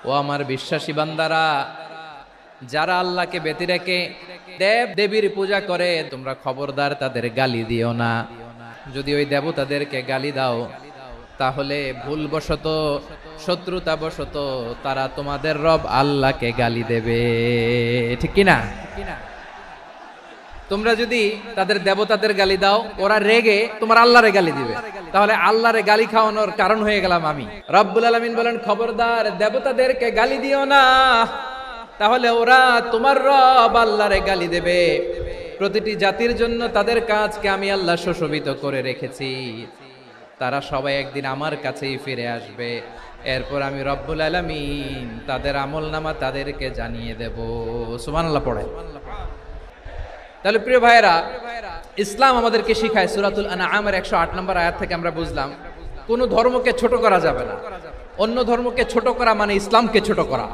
ও আমার বিশ্বাসী বান্দারা, যারা আল্লাহকে ব্যতি রেখে দেব দেবীর পূজা করে তোমরা খবরদার তাদের গালি দিও না। যদি ওই দেবতাদেরকে গালি দাও তাহলে ভুলবশত শত্রুতাবশত তারা তোমাদের রব আল্লাহকে গালি দেবে, ঠিক কিনা? তোমরা যদি তাদের দেবতাদের গালি দাও ওরা রেগে তোমার আল্লাহরে গালি দিবে, তাহলে আল্লাহরে গালি খাওয়ানোর কারণ হয়ে গেলাম আমি। রব্বুল আলামিন বলেন খবরদার দেবতাদেরকে গালি দিও না, তাহলে ওরা তোমার রব আল্লাহরে গালি দেবে। প্রতিটি জাতির জন্য তাদের কাজকে আমি আল্লাহ সুশোভিত করে রেখেছি, তারা সবাই একদিন আমার কাছেই ফিরে আসবে, এরপর আমি রব্বুল আলামিন তাদের আমলনামা তাদেরকে জানিয়ে দেব। সুবহানাল্লাহ পড়ে। তাহলে প্রিয় ভাইয়েরা, ইসলাম আমাদেরকে শিখায়, সূরাতুল আনআমের 108 নম্বর আয়াত থেকে আমরা বুঝলাম কোন ধর্মকে ছোট করা যাবে না। অন্য ধর্মকে ছোট করা মানে ইসলামকে ছোট করা।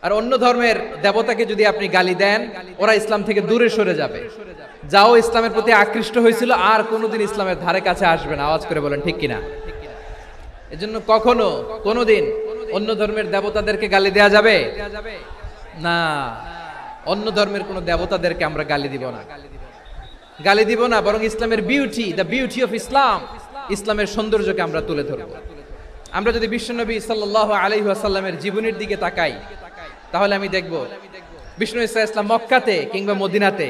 আর অন্য ধর্মের দেবতাকে যদি আপনি গালি দেন ওরা ইসলাম থেকে দূরে সরে যাবে। যাও ইসলামের প্রতি আকৃষ্ট হয়েছিল আর কোনোদিন ইসলামের ধারে কাছে আসবে না। আওয়াজ করে বলেন ঠিক কিনা? এজন্য কখনো কোনোদিন অন্য ধর্মের দেবতাদেরকে গালি দেয়া যাবে না। অন্য ধর্মের কোন দেবতাদেরকে আমরা গালি দিব না, গালি দিব না, বরং ইসলামের beauty, the beauty of Islam, ইসলামের সৌন্দর্যকে আমরা তুলে ধরব। আমরা যদি বিশ্বনবী সাল্লাল্লাহু আলাইহি ওয়াসাল্লামের জীবনের দিকে তাকাই তাহলে আমি দেখব বিষ্ণু ইসলাম মক্কাতে কিংবা মদিনাতে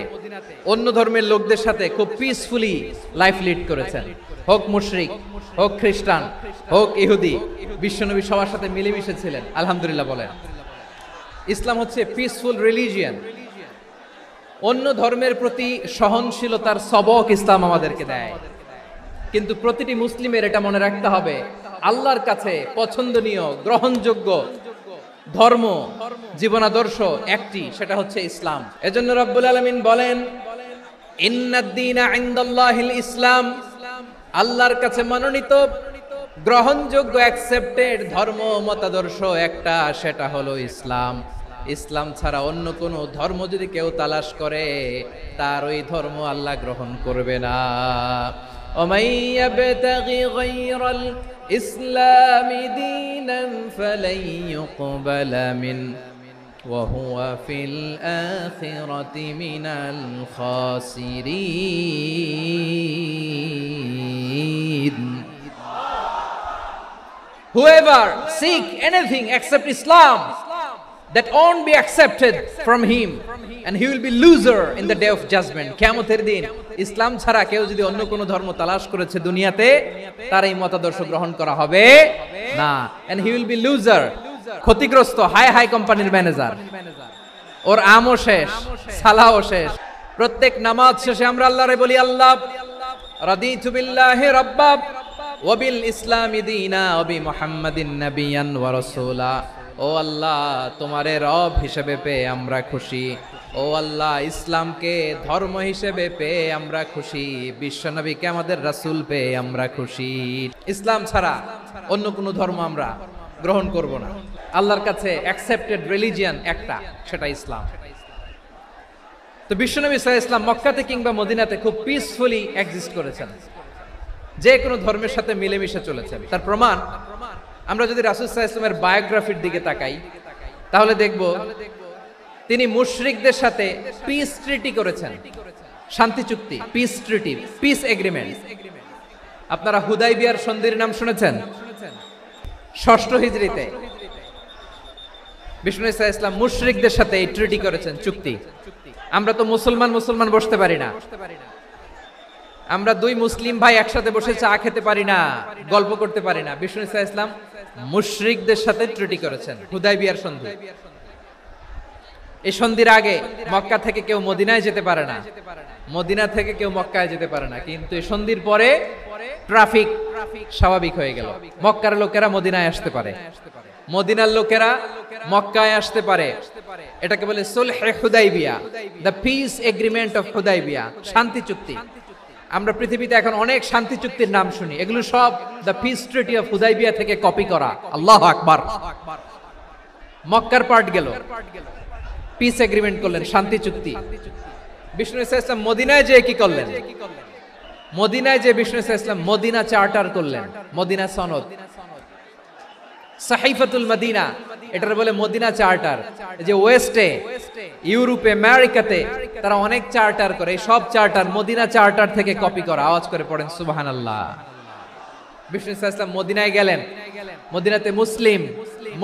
অন্য ধর্মের লোকদের সাথে খুব পিসফুলি লাইফ লিড করেছেন। হোক মুশরিক, হোক খ্রিস্টান, হোক ইহুদি, বিশ্বনবী সবার সাথে মিলেমিশে ছিলেন। আলহামদুলিল্লাহ বলেন। ইসলাম হচ্ছে পিসফুল রিলিজিয়ান। অন্য ধর্মের প্রতি সহনশীলতার সবক ইসলাম আমাদেরকে দেয়, কিন্তু প্রতিটি মুসলিমের এটা মনে রাখতে হবে আল্লাহর কাছে পছন্দনীয় গ্রহণযোগ্য ধর্ম জীবনাদর্শ একটি, সেটা হচ্ছে ইসলাম। এজন্য রব্বুল আলামিন বলেন ইন্নাদ-দীনা ইনদাল্লাহিল ইসলাম, আল্লাহর কাছে মনোনীত গ্রহণযোগ্য অ্যাকসেপ্টেড ধর্ম মতাদর্শ একটা, সেটা হলো ইসলাম। ইসলাম ছাড়া অন্য কোন ধর্ম যদি কেউ তালাশ করে তার ওই ধর্ম আল্লাহ গ্রহণ করবে না। ওমাই ইয়াবতাগি গায়রাল ইসলামি দীনান ফালাই ইউকবালা মিন ওয়া হুয়া ফিল আখিরাতি মিনাল খাসিরিন। Whoever seek anything except Islam, that won't be accepted from him, and he will be loser in the day of judgment. কিয়ামতের দিন ইসলাম ছাড়া কেউ যদি অন্য কোন ধর্ম তালাশ করেছে দুনিয়াতে, তার এই মতাদর্শ গ্রহণ করা হবে না, and he will be loser, ক্ষতিগ্রস্ত, হাই কোম্পানির ম্যানেজার। ওর আমও শেষ, সালাও শেষ। প্রত্যেক নামাজ শেষে আমরা আল্লাহরে বলি আল্লাহ রাদিতু বিল্লাহি রাব্বা ওয়াবিল ইসলামি দীনা ওয়াবি মুহাম্মাদিন নাবিয়ান ওয়া রাসূলা। ও আল্লাহ, তোমারে রব হিসেবে পেয়ে আমরা খুশি। ও আল্লাহ, ইসলামকে ধর্ম হিসেবে পেয়ে আমরা খুশি। বিশ্বনবীকে আমাদের রাসূল পেয়ে আমরা খুশি। ইসলাম ছাড়া অন্য কোনো ধর্ম আমরা গ্রহণ করব না। আল্লাহর কাছে অ্যাকসেপ্টেড রিলিজিয়ান একটা, সেটা ইসলাম। তো বিশ্বনবী সাল্লাল্লাহু আলাইহি ওয়াসাল্লাম মক্কাতে কিংবা মদিনাতে খুব পিসফুলি এক্সিস্ট করেছেন, যে কোনো ধর্মের সাথে মিলেমিশে চলেছেন। তার প্রমাণ আমরা যদি রাসূল সাল্লাল্লাহু আলাইহি ওয়াসাল্লামের বায়োগ্রাফির দিকে তাকাই তাহলে দেখব তিনি মুশরিকদের সাথে পিস ট্রিটি করেছেন, শান্তি চুক্তি, পিস ট্রিটি, পিস এগ্রিমেন্ট। আপনারা হুদাইবিয়ার সন্ধির নাম শুনেছেন? 6ষ্ঠ হিজরিতে বিষ্ণু সাল্লাল্লাহু আলাইহি ওয়াসাল্লাম মুশরিকদের সাথে এই ট্রিটি করেছেন, চুক্তি। আমরা তো মুসলমান বসতে পারি না, আমরা দুই মুসলিম ভাই একসাথে বসে চা খেতে পারি না, গল্প করতে পারি না। বিষ্ণু সাল্লাল্লাহু আলাইহি ওয়াসাল্লাম মুশরিকদের সাথে ট্রিটি করেছেন, হুদাইবিয়ার সন্ধি। এই সন্ধির আগে মক্কা থেকে কেউ মদিনায় যেতে পারে না, মদিনা থেকে কেউ মক্কায় যেতে পারে না, কিন্তু এই সন্ধির পরে ট্রাফিক স্বাভাবিক হয়ে গেল। মক্কার লোকেরা মদিনায় আসতে পারে, মদিনার লোকেরা মক্কায় আসতে পারে। এটাকে বলে সুলহে Hudaibiya, the peace agreement of Hudaibiya, শান্তি চুক্তি। আমরা পৃথিবীতে এখন অনেক শান্তি চুক্তির নাম শুনি, এগুলো সব the piece treaty of Hudaibiya থেকে কপি করা। আল্লাহু আকবার। মক্কার পার্ট গেল, পিস এগ্রিমেন্ট করলেন, শান্তি চুক্তি। বিষ্ণু ইসলাম মদিনায় যে কি করলেন? মদিনায় যে বিষ্ণু ইসলাম মদিনা চার্টার করলেন, মদিনা সনদ, সাহিফাতুল মদিনা, এটার বলে মদিনা চার্টার। যে ওয়েস্টে, ইউরোপে, আমেরিকাতে তারা অনেক চার্টার করে, এই সব চার্টার মদিনা চার্টার থেকে কপি করা। আওয়াজ করে পড়েন সুবহানাল্লাহ। বিষ্ণু ইসলাম মদিনায় গেলেন, মদিনাতে মুসলিম,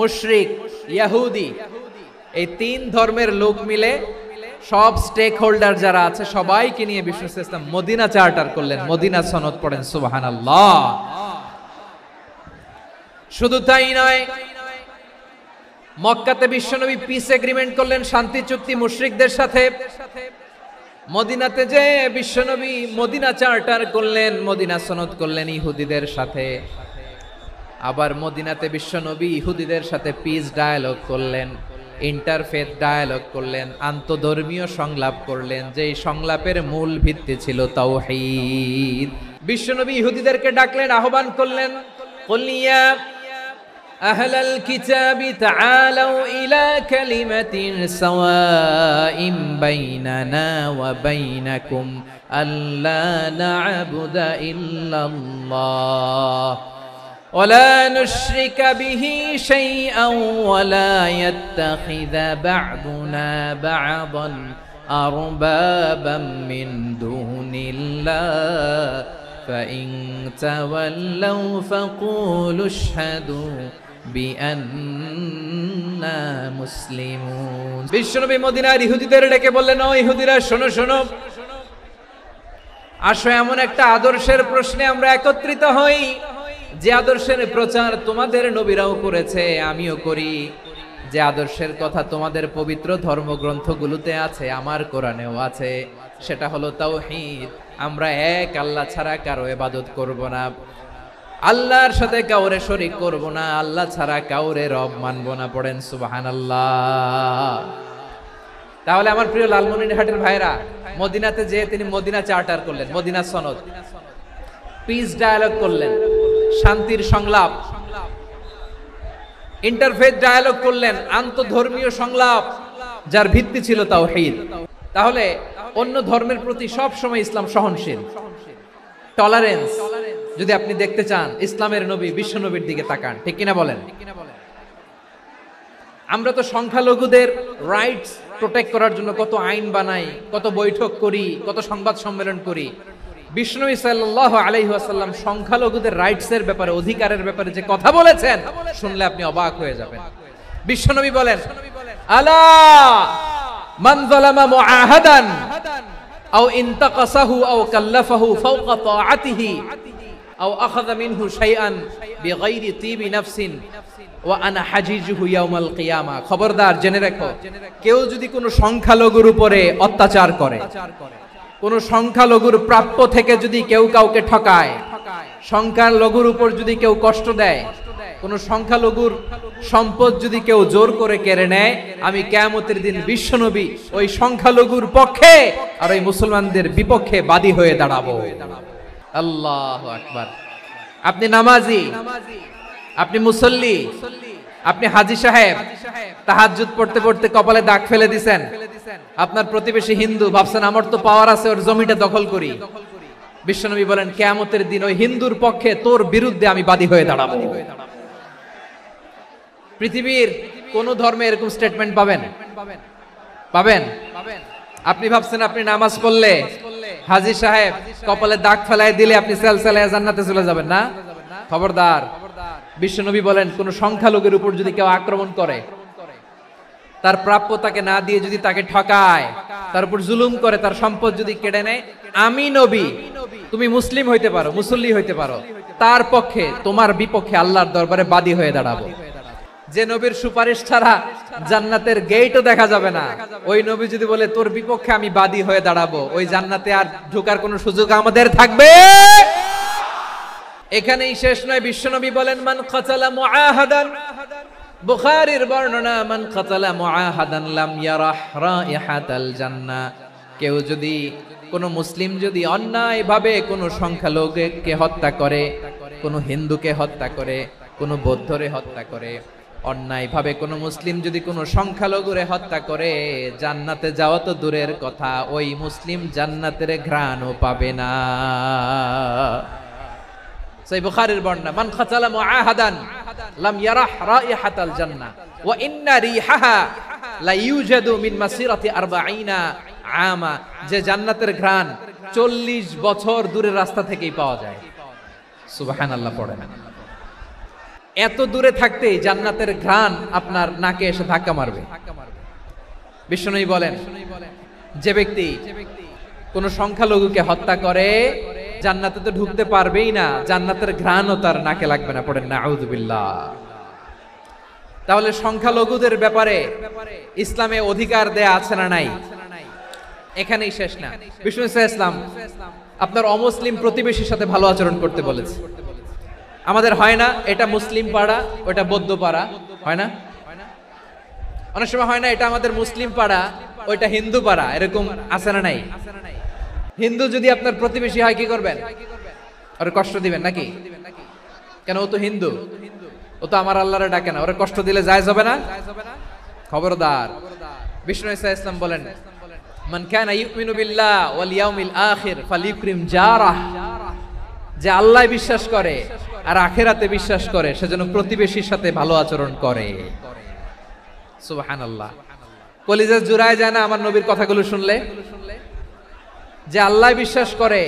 মুশরিক, ইহুদি এই তিন ধর্মের লোক মিলে সব স্টেক হোল্ডার যারা আছে সবাইকে নিয়ে বিষ্ণু ইসলাম মদিনা চার্টার করলেন, মদিনা সনদ। পড়েন সুবহানাল্লাহ। শুধু তাই নয়, মক্কাতে বিশ্বনবী পিস এগ্রিমেন্ট করলেন, শান্তি চুক্তি মুশরিকদের সাথে। মদিনাতে যে বিশ্বনবী মদিনা চার্টার করলেন, মদিনা সনদ করলেন ইহুদিদের সাথে। আবার মদিনাতে বিশ্বনবী ইহুদিদের সাথে পিস ডায়ালগ করলেন, ইন্টারফেথ ডায়ালগ করলেন, আন্তধর্মীয় সংলাপ করলেন, যেই সংলাপের মূল ভিত্তি ছিল তাওহীদ। বিশ্বনবী ইহুদিদেরকে ডাকলেন, আহ্বান করলেন, কুল ইয়া আহলাল কিতাবি তাআলাউ ইলা কালিমাতিন সাওয়াইন বাইনানা ওয়া বাইনাকুম আল্লা না'বুদা ইল্লাল্লাহ ওয়ালা নুশরিকা বিহি শাইআন ওয়ালা ইয়াত্তাখিযা বা'দুনা বা'দান আরবাবাম মিন দুনিল্লাহ فإن تولوا فقولوا اشهدوا বিআন্না মুসলিমুন। বিশ্বনবী মদিনার ইহুদিদের ডেকে বললেন, ও ইহুদিরা শোনো শোনো, আসো এমন একটা আদর্শের প্রশ্নে আমরা একত্রিত হই যে আদর্শের প্রচার তোমাদের নবীরাও করেছে, আমিও করি। যে আদর্শের কথা তোমাদের পবিত্র ধর্মগ্রন্থগুলোতে আছে, আমার কোরআনেও আছে, সেটা হলো তাওহীদ। আমরা এক আল্লাহ ছাড়া কারো ইবাদত করব না, আল্লাহর সাথে কাউরে শরীক করব না, আল্লাহ ছাড়া কাউরে রব মানব না। পড়েন সুবহানাল্লাহ। তাহলে আমার প্রিয় লালমনিরহাটের ভাইরা, মদিনাতে যে তিনি মদিনা চার্টার করলেন, মদিনা সনদ, পিস ডায়ালগ করলেন, শান্তির সংলাপ, ইন্টারফেথ ডায়ালগ করলেন, আন্তধর্মীয় সংলাপ, যার ভিত্তি ছিল তাওহীদ। তাহলে অন্য ধর্মের প্রতি সব সময় ইসলাম সহনশীল, টলারেন্স। যদি আপনি দেখতে চান ইসলামের নবী বিশ্ব নবীর দিকে তাকান, ঠিক কিনা বলেন? আমরা তো সংখ্যালঘুদের রাইটস প্রোটেক্ট করার জন্য কত আইন বানাই, কত বৈঠক করি, কত সংবাদ সম্মেলন করি। বিষ্ণু সাল্লাল্লাহু আলাইহি ওয়াসাল্লাম সংখ্যালঘুদের রাইটস এর ব্যাপারে, অধিকারের ব্যাপারে যে কথা বলেছেন, শুনলে আপনি অবাক হয়ে যাবেন। বিশ্বনবী বলেন, আলা মান যালামা মুআহাদান আও ইনতাকাসাহু আও কাল্লাফাহু ফাওকা তাআতিহি আও আখাযা মিনহু শাইআন বিগাইরি তিবি নাফসিন ওয়া আনা হাজিজুহু ইয়াউমাল কিয়ামা। খবরদার, জেনে রাখো, কেউ যদি কোনো সংখ্যালঘুর উপরে অত্যাচার করে, কোন সংখ্যালঘুর প্রাপ্য থেকে যদি কেউ কাউকে ঠকায়, সংখ্যালঘুর উপর যদি কেউ কষ্ট দেয়, কোন সংখ্যালঘুর সম্পদ যদি কেউ জোর করে কেড়ে নেয়, আমি কিয়ামতের দিন বিশ্বনবী ওই সংখ্যালঘুর পক্ষে আর ওই মুসলমানদের বিপক্ষে বাদী হয়ে দাঁড়াবো। আল্লাহু আকবার। আপনি নামাজি, আপনি মুসল্লি, আপনি হাজী সাহেব, তাহাজ্জুদ পড়তে পড়তে কপালে দাগ ফেলে দিছেন, আপনার প্রতিবেশী হিন্দু, ভাবছেন আমার তো পাওয়ার আছে, ওর জমিটা দখল করি। বিশ্বনবী বলেন, কিয়ামতের দিন ওই হিন্দুর পক্ষে তোর বিরুদ্ধে আমি বাদী হয়ে দাঁড়াবো। পৃথিবীর কোন ধর্মে এরকম স্টেটমেন্ট পাবেন? পাবেন? আপনি ভাবছেন আপনি নামাজ পড়লে হাজী সাহেব কপালে দাগ ফেলাই দিলে আপনি সেলসেলায় জান্নাতে চলে যাবেন না? খবরদার। বিশ্বনবী বলেন, কোন সংখ্যালঘুর উপর যদি কেউ আক্রমণ করে, তার প্রাপ্য তাকে না দিয়ে যদি তাকে ঠকায়, তার উপর জুলুম করে, তার সম্পদ যদি কেড়ে নেয়, আমি নবী, তুমি মুসলিম হইতে পারো, মুসল্লি হইতে পারো, তার পক্ষে তোমার বিপক্ষে আল্লাহর দরবারে বাদী হয়ে দাঁড়াবো। যে নবীর সুপারিশ ছাড়া জান্নাতের গেটও দেখা যাবে না, ওই নবী যদি বলে তোর বিপক্ষে আমি বাদী হয়ে দাঁড়াবো, ওই জান্নাতে আর ঢোকার কোনো সুযোগ আমাদের থাকবে? এখানেই শেষ নয়। বিশ্বনবী বলেন, মান কাতালা মুআহাদান, বুখারীর বর্ণনা, মান কাতালা মুআহাদান লাম ইয়ারাহ রাইহাতাল জান্নাহ। কেউ যদি, কোন মুসলিম যদি অন্যায়ভাবে কোন সংখ্যালঘুকে হত্যা করে, কোন হিন্দুকে হত্যা করে, কোন বৌদ্ধরে হত্যা করে, অন্যায়ভাবে কোন মুসলিম যদি কোন সংখ্যালঘুরে হত্যা করে, জান্নাতে যাওয়া তো দূরের কথা, ওই মুসলিম জান্নাতের ঘ্রাণও পাবে না। সেই বুখারীর বর্ণনা, মান কাতালা মুআহাদান, লাম ইয়ারাহ রাইহাতাল জান্নাহ ওয়া ইন্না রিহাহা লা ইউজাদু মিন মাসিরাতি 40 আমা, যে জান্নাতের ঘ্রাণ 40 বছর দূরের রাস্তা থেকেই পাওয়া যায়। সুবহানাল্লাহ পড়েন। এত দূরে থাকতেই জান্নাতের ঘ্রাণ আপনার নাকে এসে ধাক্কা মারবে। বিষ্ণুই বলেন, যে ব্যক্তি কোন সংখ্যালঘুকে হত্যা করে জান্নাতে তো ঢুকতে পারবেই না, জান্নাতের ঘ্রাণও তার নাকে লাগবে না। পড়েন নাউযুবিল্লাহ। তাহলে সংখ্যালঘুদের ব্যাপারে ইসলামে অধিকার দেয়া আছে না নাই? এখানেই শেষ না। বিষ্ণু ইসলাম আপনার অমুসলিম প্রতিবেশীর সাথে ভালো আচরণ করতে বলেছে। আমাদের হয় না এটা মুসলিম পাড়া ওটা বৌদ্ধ পাড়া, হয় না? অনেক সময় হয় না এটা আমাদের মুসলিম পাড়া ওইটা হিন্দু পাড়া, এরকম আছে না নাই? হিন্দু যদি আপনার প্রতিবেশী হয় কি করবেন? ওরে কষ্ট দিবেন নাকি? কেন? ও তো হিন্দু, ও তো আমার আল্লাহরে ডাকে না, ওরে কষ্ট দিলে জায়েজ হবে না? খবরদার। বিষ্ণু ইসলাম বলেন, মান কানা ইউমিনু বিল্লাহ ওয়াল ইয়াউমিল আখির ফালিউকরিম জারাহ, যে আল্লাহ বিশ্বাস করে আর আখিরাতে বিশ্বাস করে সেজন্য প্রতিবেশীর সাথে ভালো আচরণ করে। সুবহানাল্লাহ। কলিজা জুড়ায় যায় না আমার নবীর কথাগুলো শুনলে? যে আল্লাহ বিশ্বাস করে,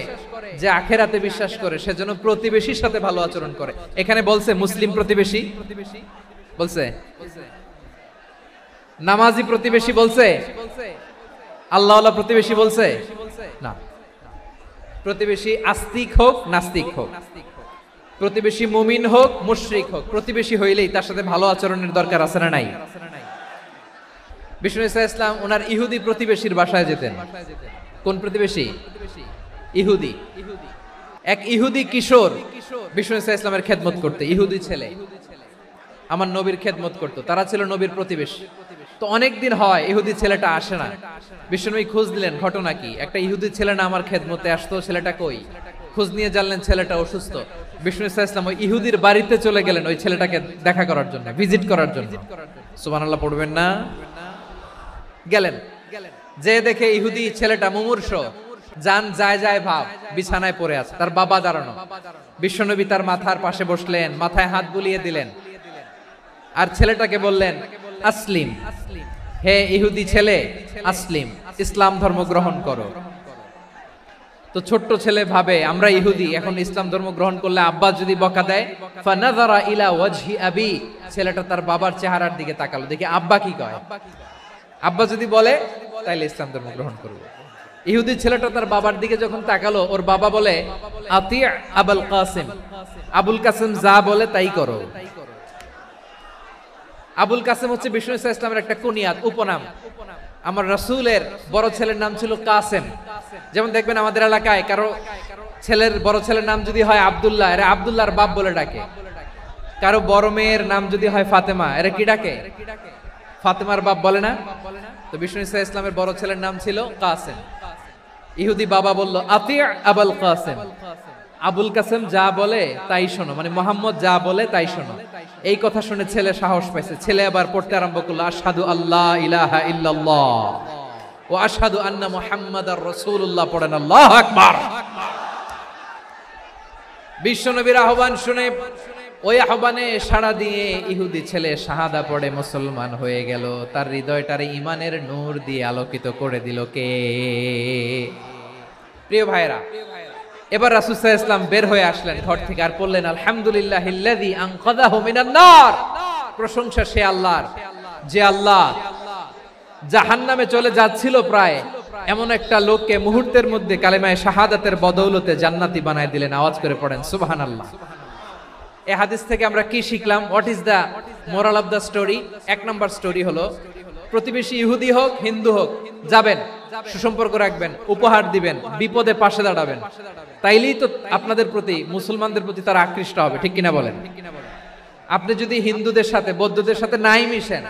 যে আখিরাতে বিশ্বাস করে সেজন্য প্রতিবেশীর সাথে ভালো আচরণ করে। এখানে বলছে মুসলিম প্রতিবেশী বলছে, নামাজি প্রতিবেশী বলছে, আল্লাহওয়ালা প্রতিবেশী বলছে না। প্রতিবেশী আস্তিক হোক নাস্তিক হোক, প্রতিবেশী মুমিন হোক মুশরিক হোক, প্রতিবেশী হইলেই তার সাথে ভালো আচরণের দরকার আছে না নাই? বিষ্ণু ইসলাম ওনার ইহুদি প্রতিবেশীর বাসায় যেতেন। কোন প্রতিবেশী? ইহুদি। এক ইহুদি কিশোর বিষ্ণু ইসলামের খেদমত করতে, ইহুদি ছেলে আমার নবীর খেদমত করতো, তারা ছিল নবীর প্রতিবেশী। তো অনেকদিন হয় ইহুদি ছেলেটা আসে না। বিষ্ণুনবী খোঁজ দিলেন ঘটনা কি, একটা ইহুদি ছেলে না আমার খেদমতে আসতো, ছেলেটা কই? খোঁজ নিয়ে জানলেন ছেলেটা অসুস্থ। বিষ্ণু ইসলাম ওই ইহুদির বাড়িতে চলে গেলেন ওই ছেলেটাকে দেখা করার জন্য, ভিজিট করার জন্য। সুবহানাল্লাহ পড়বেন না? গেলেন, যে দেখে ইহুদি ছেলেটা মুমূর্ষ, জান যায় যায় ভাব, বিছানায় পড়ে আছে, তার বাবা দাঁড়ানো। বিশ্বনবী তার মাথার পাশে বসলেন, মাথায় হাত বুলিয়ে দিলেন আর ছেলেটাকে বললেন, আসলিম, হে ইহুদি ছেলে, আসলিম, ইসলাম ধর্ম গ্রহণ করো। তো ছোট্ট ছেলে ভাবে আমরা ইহুদি, এখন ইসলাম ধর্ম গ্রহণ করলে আব্বা যদি বকা দেয়। ফানাযারা ইলা ওয়াজহি আবি, ছেলেটা তার বাবার চেহারার দিকে তাকালো, দেখি আব্বা কি কয়। আব্বা যদি বলে তাইলে ইসলাম ধর্ম গ্রহণ করব। ইহুদি ছেলেটা তার বাবার দিকে যখন তাকালো, ওর বাবা বলে, আতি আবুল কাসিম, আবুল কাসিম যা বলে তাই করো। আবুল কাসিম হচ্ছে বিষ্ণু ইসলামের একটা কুনিয়াত, উপনাম। আমার রাসূলের বড় ছেলের নাম ছিল কাসেম। যেমন দেখবেন আমাদের এলাকায় কারো ছেলের বড় ছেলের নাম যদি হয় আব্দুল্লাহ, এরা আব্দুল্লাহর বাপ বলে ডাকে। কারো বড় মেয়ের নাম যদি হয় ফাতেমা, এরা কি ডাকে? ফাতেমার বাপ বলে না? তো বিষ্ণু ইসলামের বড় ছেলের নাম ছিল কাসেম। ইহুদি বাবা বলল, আতি আবুল কাসেম, আবুল কাসেম যা বলে তাই শোনো, মানে মোহাম্মদ যা বলে তাই শোনো। এই কথা শুনে ছেলে সাহস পাইছে, ছেলে আবার পড়তে আরম্ভ করলো, আশহাদু আল্লাহ ইলাহা ইল্লাল্লাহ ওয়া আশহাদু আন্না মুহাম্মাদার রাসূলুল্লাহ। পড়েন আল্লাহু আকবার। বিশ্বনবীর আহ্বান শুনে ওই আহ্বানে সাড়া দিয়ে ইহুদি ছেলে শাহাদা পড়ে মুসলমান হয়ে গেল। তার হৃদয়টারে ঈমানের নূর দিয়ে আলোকিত করে দিল কে? প্রিয় ভাইরা, এবার রাসূল সাল্লাল্লাহু আলাইহি ওয়াসাল্লাম বের হয়ে আসলেন ঘর থেকে আর বললেন, আলহামদুলিল্লাহিল্লাযী আনকাযাহু মিনান নার। প্রশংসা সে আল্লাহর, যে আল্লাহ জাহান্নামে চলে যাচ্ছিল প্রায় এমন একটা লোককে মুহূর্তের মধ্যে কালেমায়ে শাহাদাতের বদৌলতে জান্নাতি বানায় দিলেন। আওয়াজ করে পড়েন সুবহানাল্লাহ। এই হাদিস থেকে আমরা কি শিখলাম? What is the moral of the story? এক নাম্বার স্টোরি হলো, প্রতিবেশী ইহুদি হোক হিন্দু হোক, যাবেন, সুসম্পর্ক রাখবেন, উপহার দিবেন, বিপদে পাশে দাঁড়াবেন, তাইলেই তো আপনাদের প্রতি, মুসলমানদের প্রতি তারা আকৃষ্ট হবে। ঠিক কিনা বলেন? আপনি যদি হিন্দুদের সাথে বৌদ্ধদের সাথে নাই মিশেন,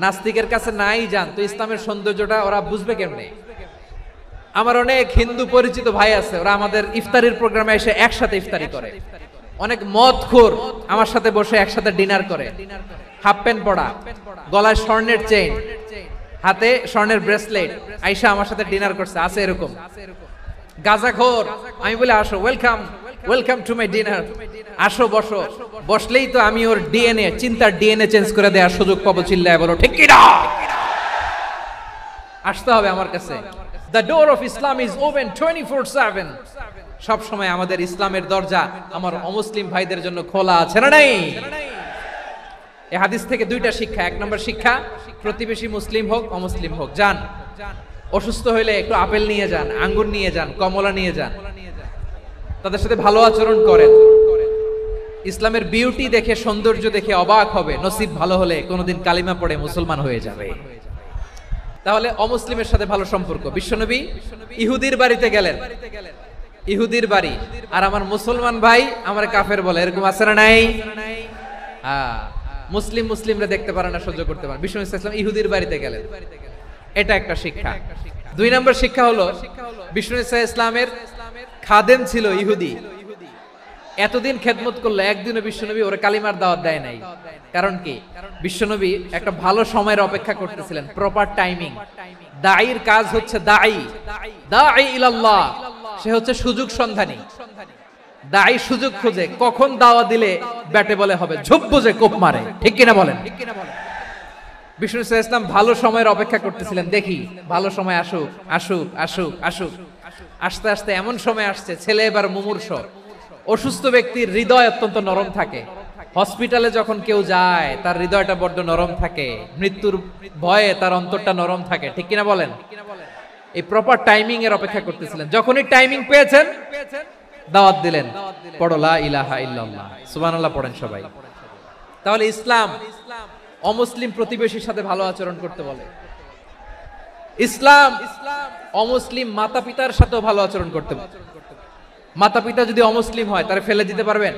নাস্তিকের কাছে নাই যান, তো ইসলামের সৌন্দর্যটা ওরা বুঝবে কেমনে? আমার অনেক হিন্দু পরিচিত ভাই আছে, ওরা আমাদের ইফতারির প্রোগ্রামে এসে একসাথে ইফতারি করে। অনেক মদখোর আমার সাথে বসে একসাথে ডিনার করে, হাফ প্যান্ট পরা, গলায় স্বর্ণের চেইন, হাতে স্বর্ণের ব্রেসলেট, আইসা আমার সাথে ডিনার করছে, আছে এরকম। গাঁজাখোর, আমি বলে আসো, welcome welcome to my dinner, আসো বসো, বসলেই তো আমি ওর ডিএনএ, চিন্তার ডিএনএ চেঞ্জ করে দেওয়ার সুযোগ পাবো। চিল্লায় বলো ঠিক কি না? আসতে হবে আমার কাছে। The door of Islam is open 24/7। সব সময় আমাদের ইসলামের দরজা আমার অমুসলিম ভাইদের জন্য খোলা আছে না নাই? এই হাদিস থেকে দুইটা শিক্ষা। এক নম্বর শিক্ষা, প্রতিবেশী মুসলিম হোক অমুসলিম হোক, যান, অসুস্থ হইলে একটু আপেল নিয়ে যান, আঙ্গুর নিয়ে যান, কমলা নিয়ে যান, তাদের সাথে ভালো আচরণ করেন। ইসলামের বিউটি দেখে, সৌন্দর্য দেখে অবাক হবে, নসিব ভালো হলে কোনোদিন কালিমা পড়ে মুসলমান হয়ে যাবে। তাহলে অমুসলিমের সাথে ভালো সম্পর্ক। বিশ্বনবী ইহুদির বাড়িতে গেলেন, ইহুদির বাড়ি, আর আমার মুসলমান ভাই আমার কাফের বলে, এরকম আছে না নাই? মুসলিম মুসলিমরা দেখতে পারে না, সহ্য করতে পারে। বিশ্বনবী সাল্লাল্লাহু আলাইহি ওয়াসাল্লাম ইহুদির বাড়িতে গেলেন, এটা একটা শিক্ষা। দুই নম্বর শিক্ষা হলো, বিশ্বনবী সাল্লাল্লাহু আলাইহি ওয়াসাল্লামের খাদেম ছিল ইহুদি, এতদিন খেদমত করলো, একদিনও বিশ্বনবী ওরে কালিমার দাওয়াত দেয় নাই। কারণ কি? বিশ্বনবী একটা ভালো সময়ের অপেক্ষা করতেছিলেন, প্রপার টাইমিং। দাঈর কাজ হচ্ছে দাঈ ইলাল্লাহ, সে হচ্ছে সুযোগ সন্ধানী। দাঈ সুযোগ খোঁজে, কখন দাওয়াত দিলে ব্যাটে বলে হবে, ঝোপ বুঝে কোপ মারে, ঠিক কিনা বলেন? বিষ্ণু ইসলাম ভালো সময়ের অপেক্ষা করতেছিলেন, দেখি ভালো সময় আসুক আসুক আসুক আসুক। আস্তে আস্তে এমন সময় আসছে, ছেলে এবার মুমূর্ষ, অসুস্থ ব্যক্তির হৃদয় অত্যন্ত নরম থাকে। হসপিটালে যখন কেউ যায় তার হৃদয়টা বড্ড নরম থাকে, মৃত্যুর ভয়ে তার অন্তরটা নরম থাকে, ঠিক কিনা বলেন? এই প্রপার টাইমিং এর অপেক্ষা করতেছিলেন। যখনই টাইমিং পেয়েছেন, দাওয়াত দিলেন, পড়ো লা ইলাহা ইল্লাল্লাহ, সুবহানাল্লাহ পড়েন সবাই। তাহলে ইসলাম অমুসলিম প্রতিবেশীর সাথে ভালো আচরণ করতে বলে। ইসলাম অমুসলিম মাতা পিতার সাথেও ভালো আচরণ করতে বলে। মাতা পিতা যদি অমুসলিম হয়, তারে ফেলে দিতে পারবেন?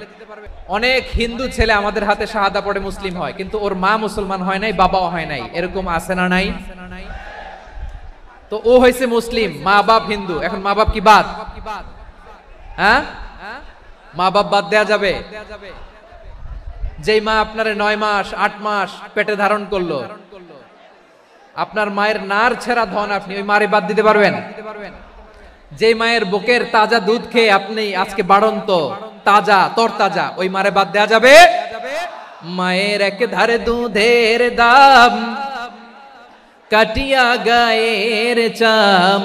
অনেক হিন্দু ছেলে আমাদের হাতে শাহাদা পড়ে মুসলিম হয়, কিন্তু ওর মা মুসলমান হয় নাই, বাবাও হয় নাই, এরকম আছে না নাই? তো ও হয়েছে মুসলিম, মা বাপ হিন্দু, এখন মা বাপ কি বাদ? হ্যাঁ, মা বাপ বাদ দেয়া যাবে? যেই মা আপনারে 9 মাস 8 মাস পেটে ধারণ করলো, আপনার মায়ের নার ছেঁড়া ধন, আপনি ওই মারে বাদ দিতে পারবেন? যে মায়ের বুকের তাজা দুধ খেয়ে আপনি আজকে বাড়ন্ত তাজা তরতাজা, ওই মারে বাদ দেয়া যাবে? মায়ের এক ধারে দুধের দাম, কাটিয়া গায়ের চাম,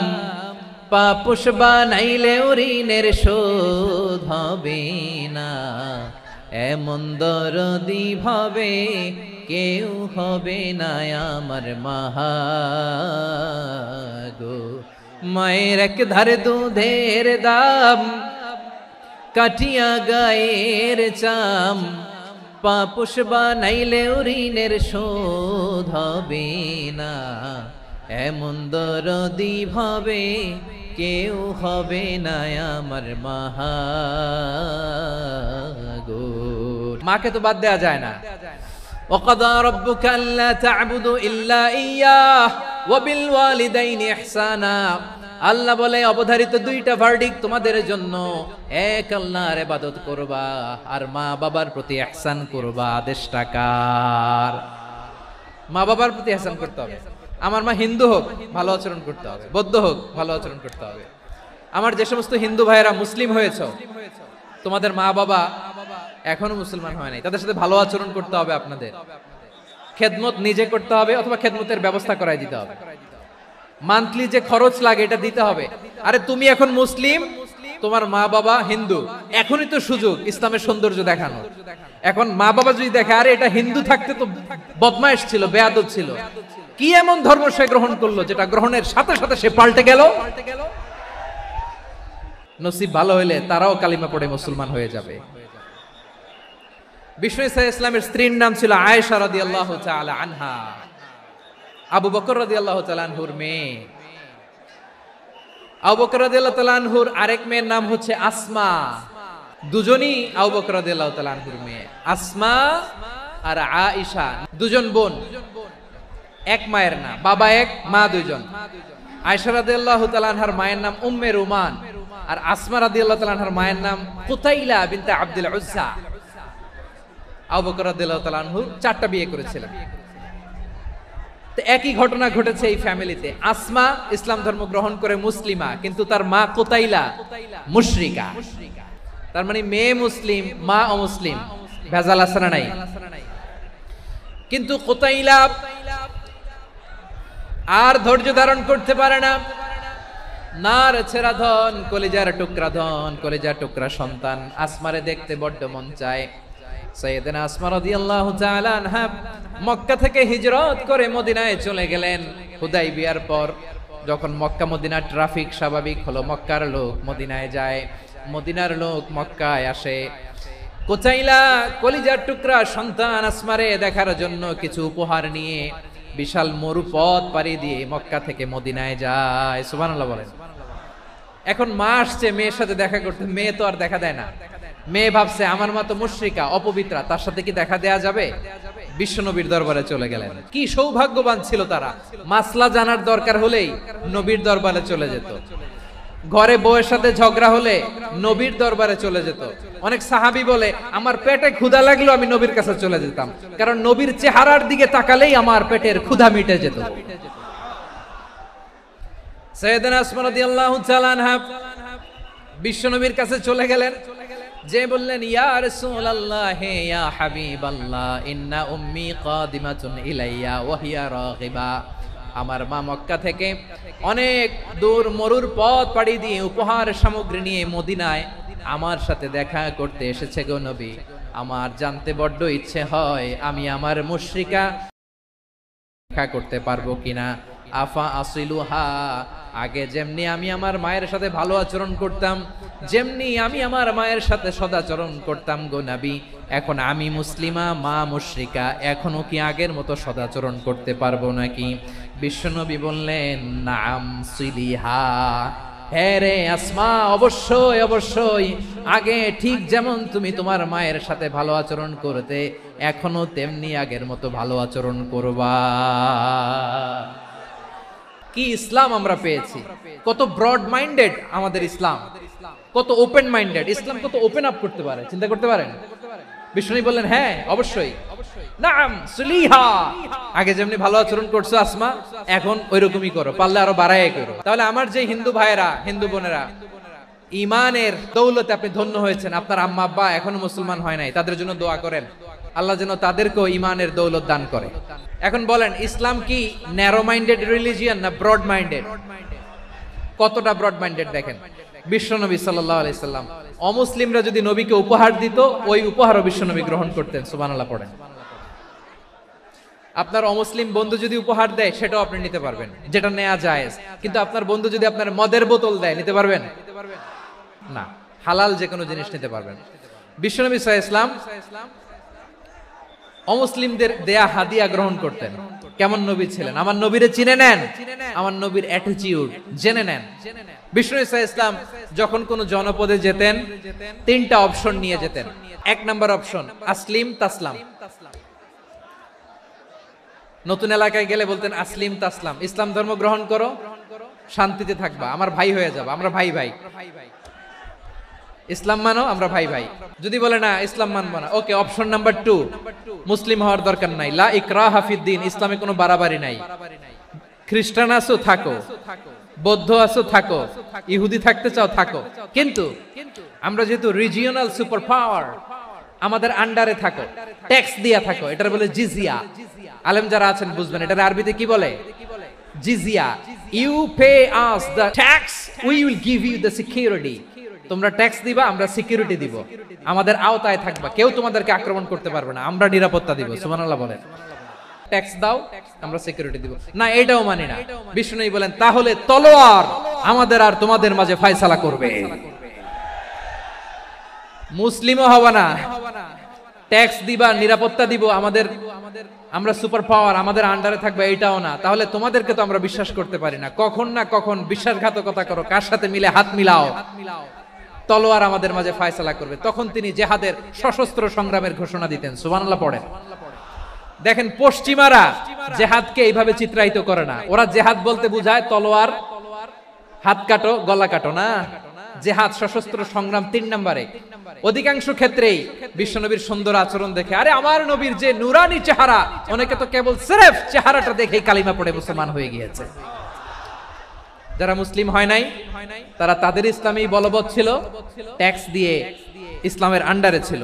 পাপুষ বানাইলে ঋণের শোধ হবে না, এমন দরদি ভাবে কেউ হবে না আমার মাহা গো। মায়ের এক ধারে দুধের দাম, কাটিয়া গায়ের চাম, পাপুষ বানাইলে ঋণের শোধ হবে না, এমন দরদি ভাবে কেউ হবে না আমার মাহা গো। মাকে তো বাদ দেয়া যায় না। وَقَضَى رَبُّكَ أَلَّا تَعْبُدُوا إِلَّا إِيَّاهُ وَبِالْوَالِدَيْنِ إِحْسَانًا। আল্লাহ বলে, অবধারিত দুইটা ভার্ডিক্ট তোমাদের জন্য, এক আল্লাহর ইবাদত করবা আর মা বাবার প্রতি ইহসান করবা। আদেশটা কার? মা বাবার প্রতি ইহসান করতে হবে। আমার মা হিন্দু হোক, ভালো আচরণ করতে হবে, বৌদ্ধ হোক, ভালো আচরণ করতে হবে। আমার যে সমস্ত হিন্দু ভাইয়েরা মুসলিম হয়েছে, তোমাদের মা বাবা এখনো মুসলমান হয় নাই, তাদের সাথে ভালো আচরণ করতে হবে। আপনাদের খেদমত নিজে করতে হবে, অথবা খেদমতের ব্যবস্থা করাই দিতে হবে। মান্থলি যে খরচ লাগে এটা দিতে হবে। আরে তুমি এখন মুসলিম, তোমার মা বাবা হিন্দু, এখনই তো সুযোগ ইসলামের সৌন্দর্য দেখানো। এখন মা বাবা যদি দেখে, আরে এটা হিন্দু থাকতে তো বদমাইশ ছিল, বেয়াদব ছিল, কি এমন ধর্ম সে গ্রহণ করলো যেটা গ্রহণের সাথে সাথে সে পাল্টে গেল, নসিব ভালো হইলে তারাও কালিমা পড়ে মুসলমান হয়ে যাবে। বিষ্ণু ইসলামের স্ত্রীর নাম ছিল আয়েশা রাদিয়াল্লাহু তাআলা আনহা, আবু বকর রাদিয়াল্লাহু তাআলা আনহুর মেয়ে। আবু বকর রাদিয়াল্লাহু তাআলা আনহুর আরেক মেয়ের নাম হচ্ছে আসমা। দুজনই আবু বকর রাদিয়াল্লাহু তাআলা আনহুর মেয়ে। আসমা আর আয়েশা দুজন বোন, এক মায়ের নাম, বাবা এক, মা দুইজন। আয়েশা রাদিয়াল্লাহু তাআলা আনহার মায়ের নাম উম্মে রুমান, আর আসমা রাদিয়াল্লাহু তাআলা আনহার মায়ের নাম কুতাইলা বিনতে আব্দুল উজ্জা। আবু বকর রাদিয়াল্লাহু তাআলা আনহু 4টা বিয়ে করেছিলেন। তো একই ঘটনা ঘটেছে এই ফ্যামিলিতে। আসমা ইসলাম ধর্ম গ্রহণ করে মুসলিমা, কিন্তু তার মা কুতাইলা মুশরিকা। তার মানে মেয়ে মুসলিম, মা অমুসলিম, ভেজাল আছে না নাই? কিন্তু কুতাইলা আর ধৈর্য ধারণ করতে পারে না। নার ছেড়া ধন, কলিজার টুকরা ধন, কলিজার টুকরা সন্তান আসমারে দেখতে বড্ড মন চায়। সাইয়েদনা আসমা রাদিয়াল্লাহু তাআলা আনহা মক্কা থেকে হিজরত করে মদিনায় চলে গেলেন হুদাইবিয়ার পর। যখন মক্কা মদিনা ট্রাফিক স্বাভাবিক হলো, মক্কার লোক মদিনায় যায়, মদিনার লোক মক্কায় আসে। কুতাইলা কলিজার টুকরা সন্তান আসমারে দেখার জন্য কিছু উপহার নিয়ে বিশাল মরুপথ পাড়ি দিয়ে মক্কা থেকে মদিনায় যায়। সুবহানাল্লাহ বলেন। এখন মা আসছে মেয়ের সাথে দেখা করতে, মেয়ে তো আর দেখা দেয় না। মেয়ে ভাবছে আমার মা তো মুশরিকা, অপবিত্রা, তার সাথে কি দেখা দেয়া যাবে? বিশ্বনবীর দরবারে চলে গেলেন। কি সৌভাগ্যবান ছিল তারা, মাসলা জানার দরকার হলেই নবীর দরবারে চলে যেত। ঘরে বউয়ের সাথে ঝগড়া হলে নবীর দরবারে চলে যেত। অনেক সাহাবী বলে আমার পেটে ক্ষুধা লাগলো আমি নবীর কাছে চলে যেতাম, কারণ নবীর চেহারার দিকে তাকালেই আমার পেটের ক্ষুধা মিটে যেত। সাইয়েদনা আসমা রাদিয়াল্লাহু তাআলা আনহা বিশ্বনবীর কাছে চলে গেলেন, যে বললেন ইয়া রাসূলুল্লাহ ইয়া হাবিবাল্লাহ ইন্না উম্মি কাদিমাতুন ইলাইয়া ওয়া হিয়া রাগিবা। আমার মা মক্কা থেকে অনেক দূর মরুর পথ পাড়ি দিয়ে উপহার সামগ্রী নিয়ে মদিনায় আমার সাথে দেখা করতে এসেছে গো নবী। আমার জানতে বড্ড ইচ্ছে হয় আমি আমার মুশরিকা দেখা করতে পারবো কিনা। আফা আসিলুহা, আগে যেমনি আমি আমার মায়ের সাথে ভালো আচরণ করতাম, যেমনি আমি আমার মায়ের সাথে সদাচরণ করতাম গো নবী, এখন আমি মুসলিমা, মা মুশরিকা, এখনো কি আগের মতো সদাচরণ করতে পারবো নাকি? বিশ্বনবী বললেন নাম সিলিহা, হ্যাঁ রে আসমা, অবশ্যই অবশ্যই, আগে ঠিক যেমন তুমি তোমার মায়ের সাথে ভালো আচরণ করতে, এখনো তেমনি আগের মতো ভালো আচরণ করবা। কি ইসলাম আমরা পেয়েছি! কত ব্রড মাইন্ডেড আমাদের ইসলাম, কত ওপেন মাইন্ডেড ইসলাম, কত ওপেন আপ করতে পারে, চিন্তা করতে পারেন? বিষ্ণু বললেন হ্যাঁ অবশ্যই, নাম সুলিহা, আগে যেমনি ভালো আচরণ করছো আসমা, এখন ওইরকমই করো, পারলে আরো বাড়ায় করো। তাহলে আমার যে হিন্দু ভাইয়েরা, হিন্দু বোনেরা, ইমানের দৌলতে আপনি ধন্য হয়েছেন, আপনার আম্মা আব্বা এখনো মুসলমান হয় নাই, তাদের জন্য দোয়া করেন, আল্লাহ যেন তাদেরকেও ইমানের দৌলত দান করে। এখন বলেন ইসলাম কি ন্যারো মাইন্ডেড রিলিজিয়ান না ব্রড মাইন্ডেড? কতটা ব্রড মাইন্ডেড দেখেন। বিশ্বনবী সাল্লাল্লাহু আলাইহি সাল্লাম অমুসলিমরা যদি নবীকে উপহার দিত, ওই উপহারও বিশ্বনবী গ্রহণ করতেন। সুবহানাল্লাহ পড়েন। আপনার অমুসলিম বন্ধু যদি উপহার দেয় সেটাও আপনি নিতে পারবেন, যেটা নেওয়া জায়েজ। কিন্তু আপনার বন্ধু যদি আপনার মদের বোতল দেয়, নিতে পারবেন না? হালাল যে কোনো জিনিস নিতে পারবেন। বিশ্বনবী সাল্লাল্লাহু আলাইহি ওয়াসাল্লাম অমুসলিমদের দেয়া হাদিয়া গ্রহণ করতেন। কেমন নবী ছিলেন? আমার নবীরে চিনে নেন, আমার নবীর অ্যাটিটিউড জেনে নেন। বিষ্ণু ইসলাম যখন কোন জনপদে যেতেন, তিনটা অপশন নিয়ে যেতেন। এক নাম্বার অপশন আসলিম তাসলাম, নতুন এলাকায় গেলে বলতেন আসলিম তাসলাম, ইসলাম ধর্ম গ্রহণ করো, শান্তিতে থাকবা, আমার ভাই হয়ে যাবা, আমরা ভাই ভাই, ইসলাম মানো, আমরা ভাই ভাই। যদি বলে না ইসলাম মানবো না, ওকে, অপশন নাম্বার 2, মুসলিম হওয়ার দরকার নাই, লা ইকরাহা ফিদ্দিন, ইসলামে কোনো বাড়াবাড়ি নাই। খ্রিস্টান আছো থাকো, বৌদ্ধ আছো থাকো, ইহুদি থাকতে চাও থাকো, কিন্তু আমরা যেহেতু রিজিওনাল সুপার পাওয়ার, আমাদের আন্ডারে থাকো, ট্যাক্স দিয়া থাকো, এটার বলে জিজিয়া। আলেম যারা আছেন বুঝবেন এটার আরবিতে কি বলে, জিজিয়া। You pay us the tax, we will give you the security. তোমরা ট্যাক্স দিবা, আমরা সিকিউরিটি দিব, আমাদের আওতায় থাকবা, কেউ তোমাদেরকে আক্রমণ করতে পারবে না, আমরা নিরাপত্তা দিব। সুবহানাল্লাহ বলেন। ট্যাক্স দাও, আমরা সিকিউরিটি দিব না, এটাও মানি না। বিষ্ণু বলেন তাহলে তলোয়ার আমাদের আর তোমাদের মাঝে ফয়সালা করবে, মুসলিমও হওয়া না, ট্যাক্স দিবা, নিরাপত্তা দিব, আমাদের আমরা সুপার পাওয়ার, আমাদের আন্ডারে থাকবে, এটাও না। তাহলে তোমাদেরকে তো আমরা বিশ্বাস করতে পারি না, কখন না কখন বিশ্বাসঘাতকতা করো, কার সাথে মিলে হাত মিলাও, তলোয়ার আমাদের মাঝে ফয়সালা করবে। তখন তিনি জিহাদের সশস্ত্র সংগ্রামের ঘোষণা দিতেন। সুবহানাল্লাহ পড়েন। দেখেন পশ্চিমারা জিহাদকে এইভাবে চিত্রায়িত করে না, ওরা জিহাদ বলতে বুঝায় তলোয়ার, হাত কাটো, গলা কাটো না। জিহাদ সশস্ত্র সংগ্রাম 3 নম্বরে। অধিকাংশ ক্ষেত্রেই বিশ্বনবীর সুন্দর আচরণ দেখে, আরে আমার নবীর যে নুরানি চেহারা, অনেকে তো কেবল সিরেফ চেহারাটা দেখেই কালিমা পড়ে মুসলমান হয়ে গিয়েছে। যারা মুসলিম হয় নাই তারা তাদের ইসলামেই বলবৎ ছিল, ট্যাক্স দিয়ে ইসলামের আন্ডারে ছিল।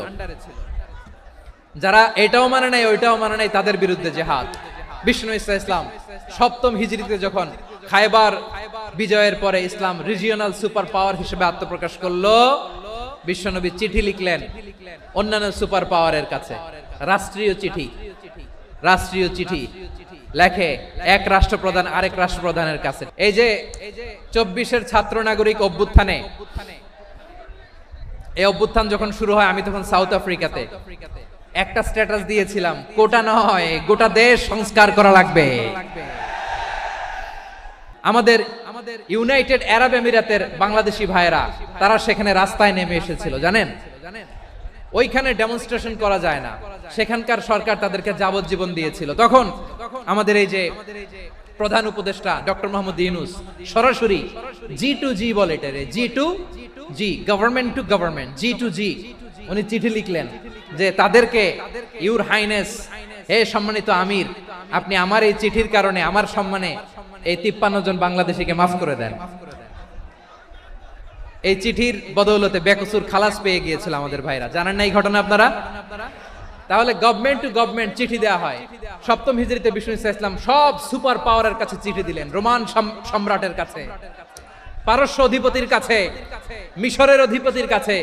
যারা এটাও মানে নাই ওইটাও মানে নাই তাদের বিরুদ্ধে জিহাদ। বিষ্ণু ইসলাম সপ্তম হিজরিতে যখন খায়বার বিজয়ের পরে ইসলাম রিজিওনাল সুপার পাওয়ার হিসেবে আত্মপ্রকাশ করলো, বিশ্বনবী চিঠি লিখলেন অন্যান্য সুপার পাওয়ারের কাছে, রাষ্ট্রীয় চিঠি লেখে এক রাষ্ট্রপ্রধান আরেক রাষ্ট্রপ্রধানের কাছে। এই যে 24-এর ছাত্র নাগরিক অভ্যুত্থানে, এই অভ্যুত্থান যখন শুরু হয় আমি তখন সাউথ আফ্রিকাতে একটা স্ট্যাটাস দিয়েছিলাম, কোটা নয় গোটা দেশ সংস্কার করা লাগবে। আমাদের ইউনাইটেড আরব আমিরাতের বাংলাদেশি ভাইরা তারা সেখানে রাস্তায় নেমে এসেছিল, জানেন? ওইখানে ডেমনস্ট্রেশন করা যায় না, সেখানকার সরকার তাদেরকে যাবজ্জীবন দিয়েছিল। তখন আমাদের এই যে প্রধান উপদেষ্টা ডক্টর মোহাম্মদ ইউনূস সরাসরি G2G বলে, এটারে G2G, government to government, G2G, উনি চিঠি লিখলেন যে তাদেরকে, ইউর হাইনেস, হে সম্মানিত আমির, আপনি আমার এই চিঠির কারণে আমার সম্মানে এই 53 জন বাংলাদেশিকে মাফ করে দেন। এই চিঠির বদৌলতে বেকসুর খালাস পেয়ে গিয়েছিল আমাদের ভাইরা, জানেন না এই ঘটনা আপনারা? তাহলে গভর্নমেন্ট টু গভর্নমেন্ট চিঠি দেওয়া হয়। সপ্তম হিজরিতে বিষ্ণু ইসলাম সব সুপার পাওয়ারের কাছে চিঠি দিলেন, রোমান সম্রাটের কাছে, পারস্য অধিপতির কাছে, মিশরের অধিপতির কাছে,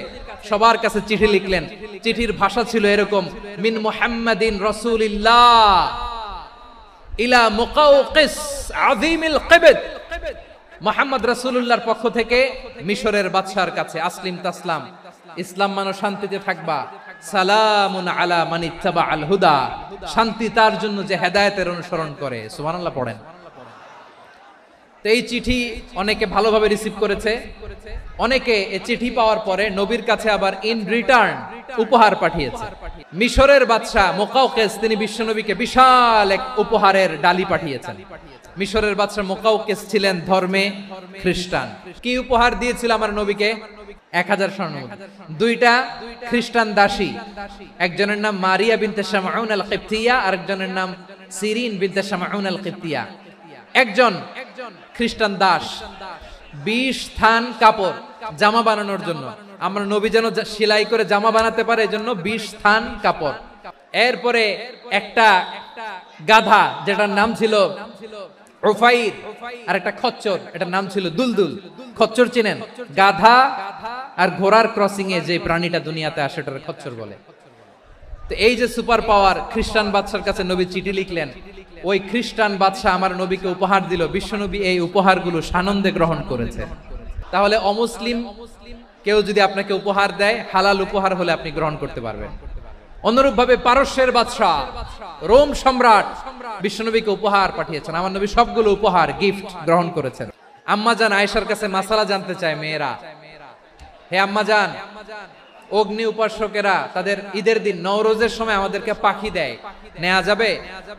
সবার কাছে চিঠি লিখলেন। চিঠির ভাষা ছিল এরকম, মিন মুহাম্মাদিন রাসূলিল্লাহ ইলা মুকাওকিস আযীমিল কিবত, মুহাম্মদ রাসূলুল্লাহর পক্ষ থেকে মিশরের বাদশার কাছে, আসলিম তাসলাম, ইসলাম মানো শান্তিতে থাকবা, সালামুন আলা মান ইত্তাবাআল হুদা, শান্তি তার জন্য যে হেদায়েতের অনুসরণ করে। সুবহানাল্লাহ পড়েন। তো এই চিঠি অনেকে ভালোভাবে রিসিভ করেছে, অনেকে এই চিঠি পাওয়ার পরে নবীর কাছে আবার ইন রিটার্ন উপহার পাঠিয়েছে। মিশরের বাদশা মুকাওকিস তিনি বিশ্বনবীকে বিশাল এক উপহারের ডালি পাঠিয়েছেন। মিশরের বাদশা মুকাওকিস ছিলেন ধর্মে খ্রিস্টান। কি উপহার দিয়েছিল আমার নবীকে? 1000 স্বর্ণমুদ্রা, 2টা খ্রিস্টান দাসী, একজনের নাম মারিয়া বিনতে শামউন আল কিবতিয়া, আরেকজনের নাম সিরিন বিনতে শামউন আল কিবতিয়া। একজন খ্রিস্টান দাস 20 থান কাপড় জামা বানানোর জন্য, আমরা নবী যেন সেলাই করে জামা বানাতে পারে এজন্য 20 থান কাপড়। এরপরে একটা গাধা যেটার নাম ছিল উফাইর, আর একটা খচ্চর এটার নাম ছিল দুলদুল। খচ্চর চিনেন? গাধা আর ঘোড়ার ক্রসিং এ যে প্রাণীটা দুনিয়াতে আসে ওটার খচ্চর বলে। তো এই যে সুপার পাওয়ার খ্রিস্টান বাদশার কাছে নবী চিঠি লিখলেন, ওই খ্রিস্টান বাদশা আমার নবীকে উপহার দিল, বিশ্বনবী এই উপহারগুলো সানন্দে গ্রহণ করেছে। তাহলে অমুসলিম কেউ যদি আপনাকে উপহার দেয়, হালাল উপহার হলে আপনি গ্রহণ করতে পারবেন। অনুরূপভাবে পারস্যের বাদশা রোম সম্রাট বিশ্বনবীকে উপহার পাঠিয়েছেন, আমার নবী সবগুলো উপহার গিফট গ্রহণ করেছেন। আম্মাজান আয়েশার কাছে মাসালা জানতে চায় মেয়েরা, হে আম্মাজান, অগ্নি উপাসকেরা তাদের ঈদের দিন নওরোজের সময় আমাদেরকে পাখি দেয়, নেওয়া যাবে?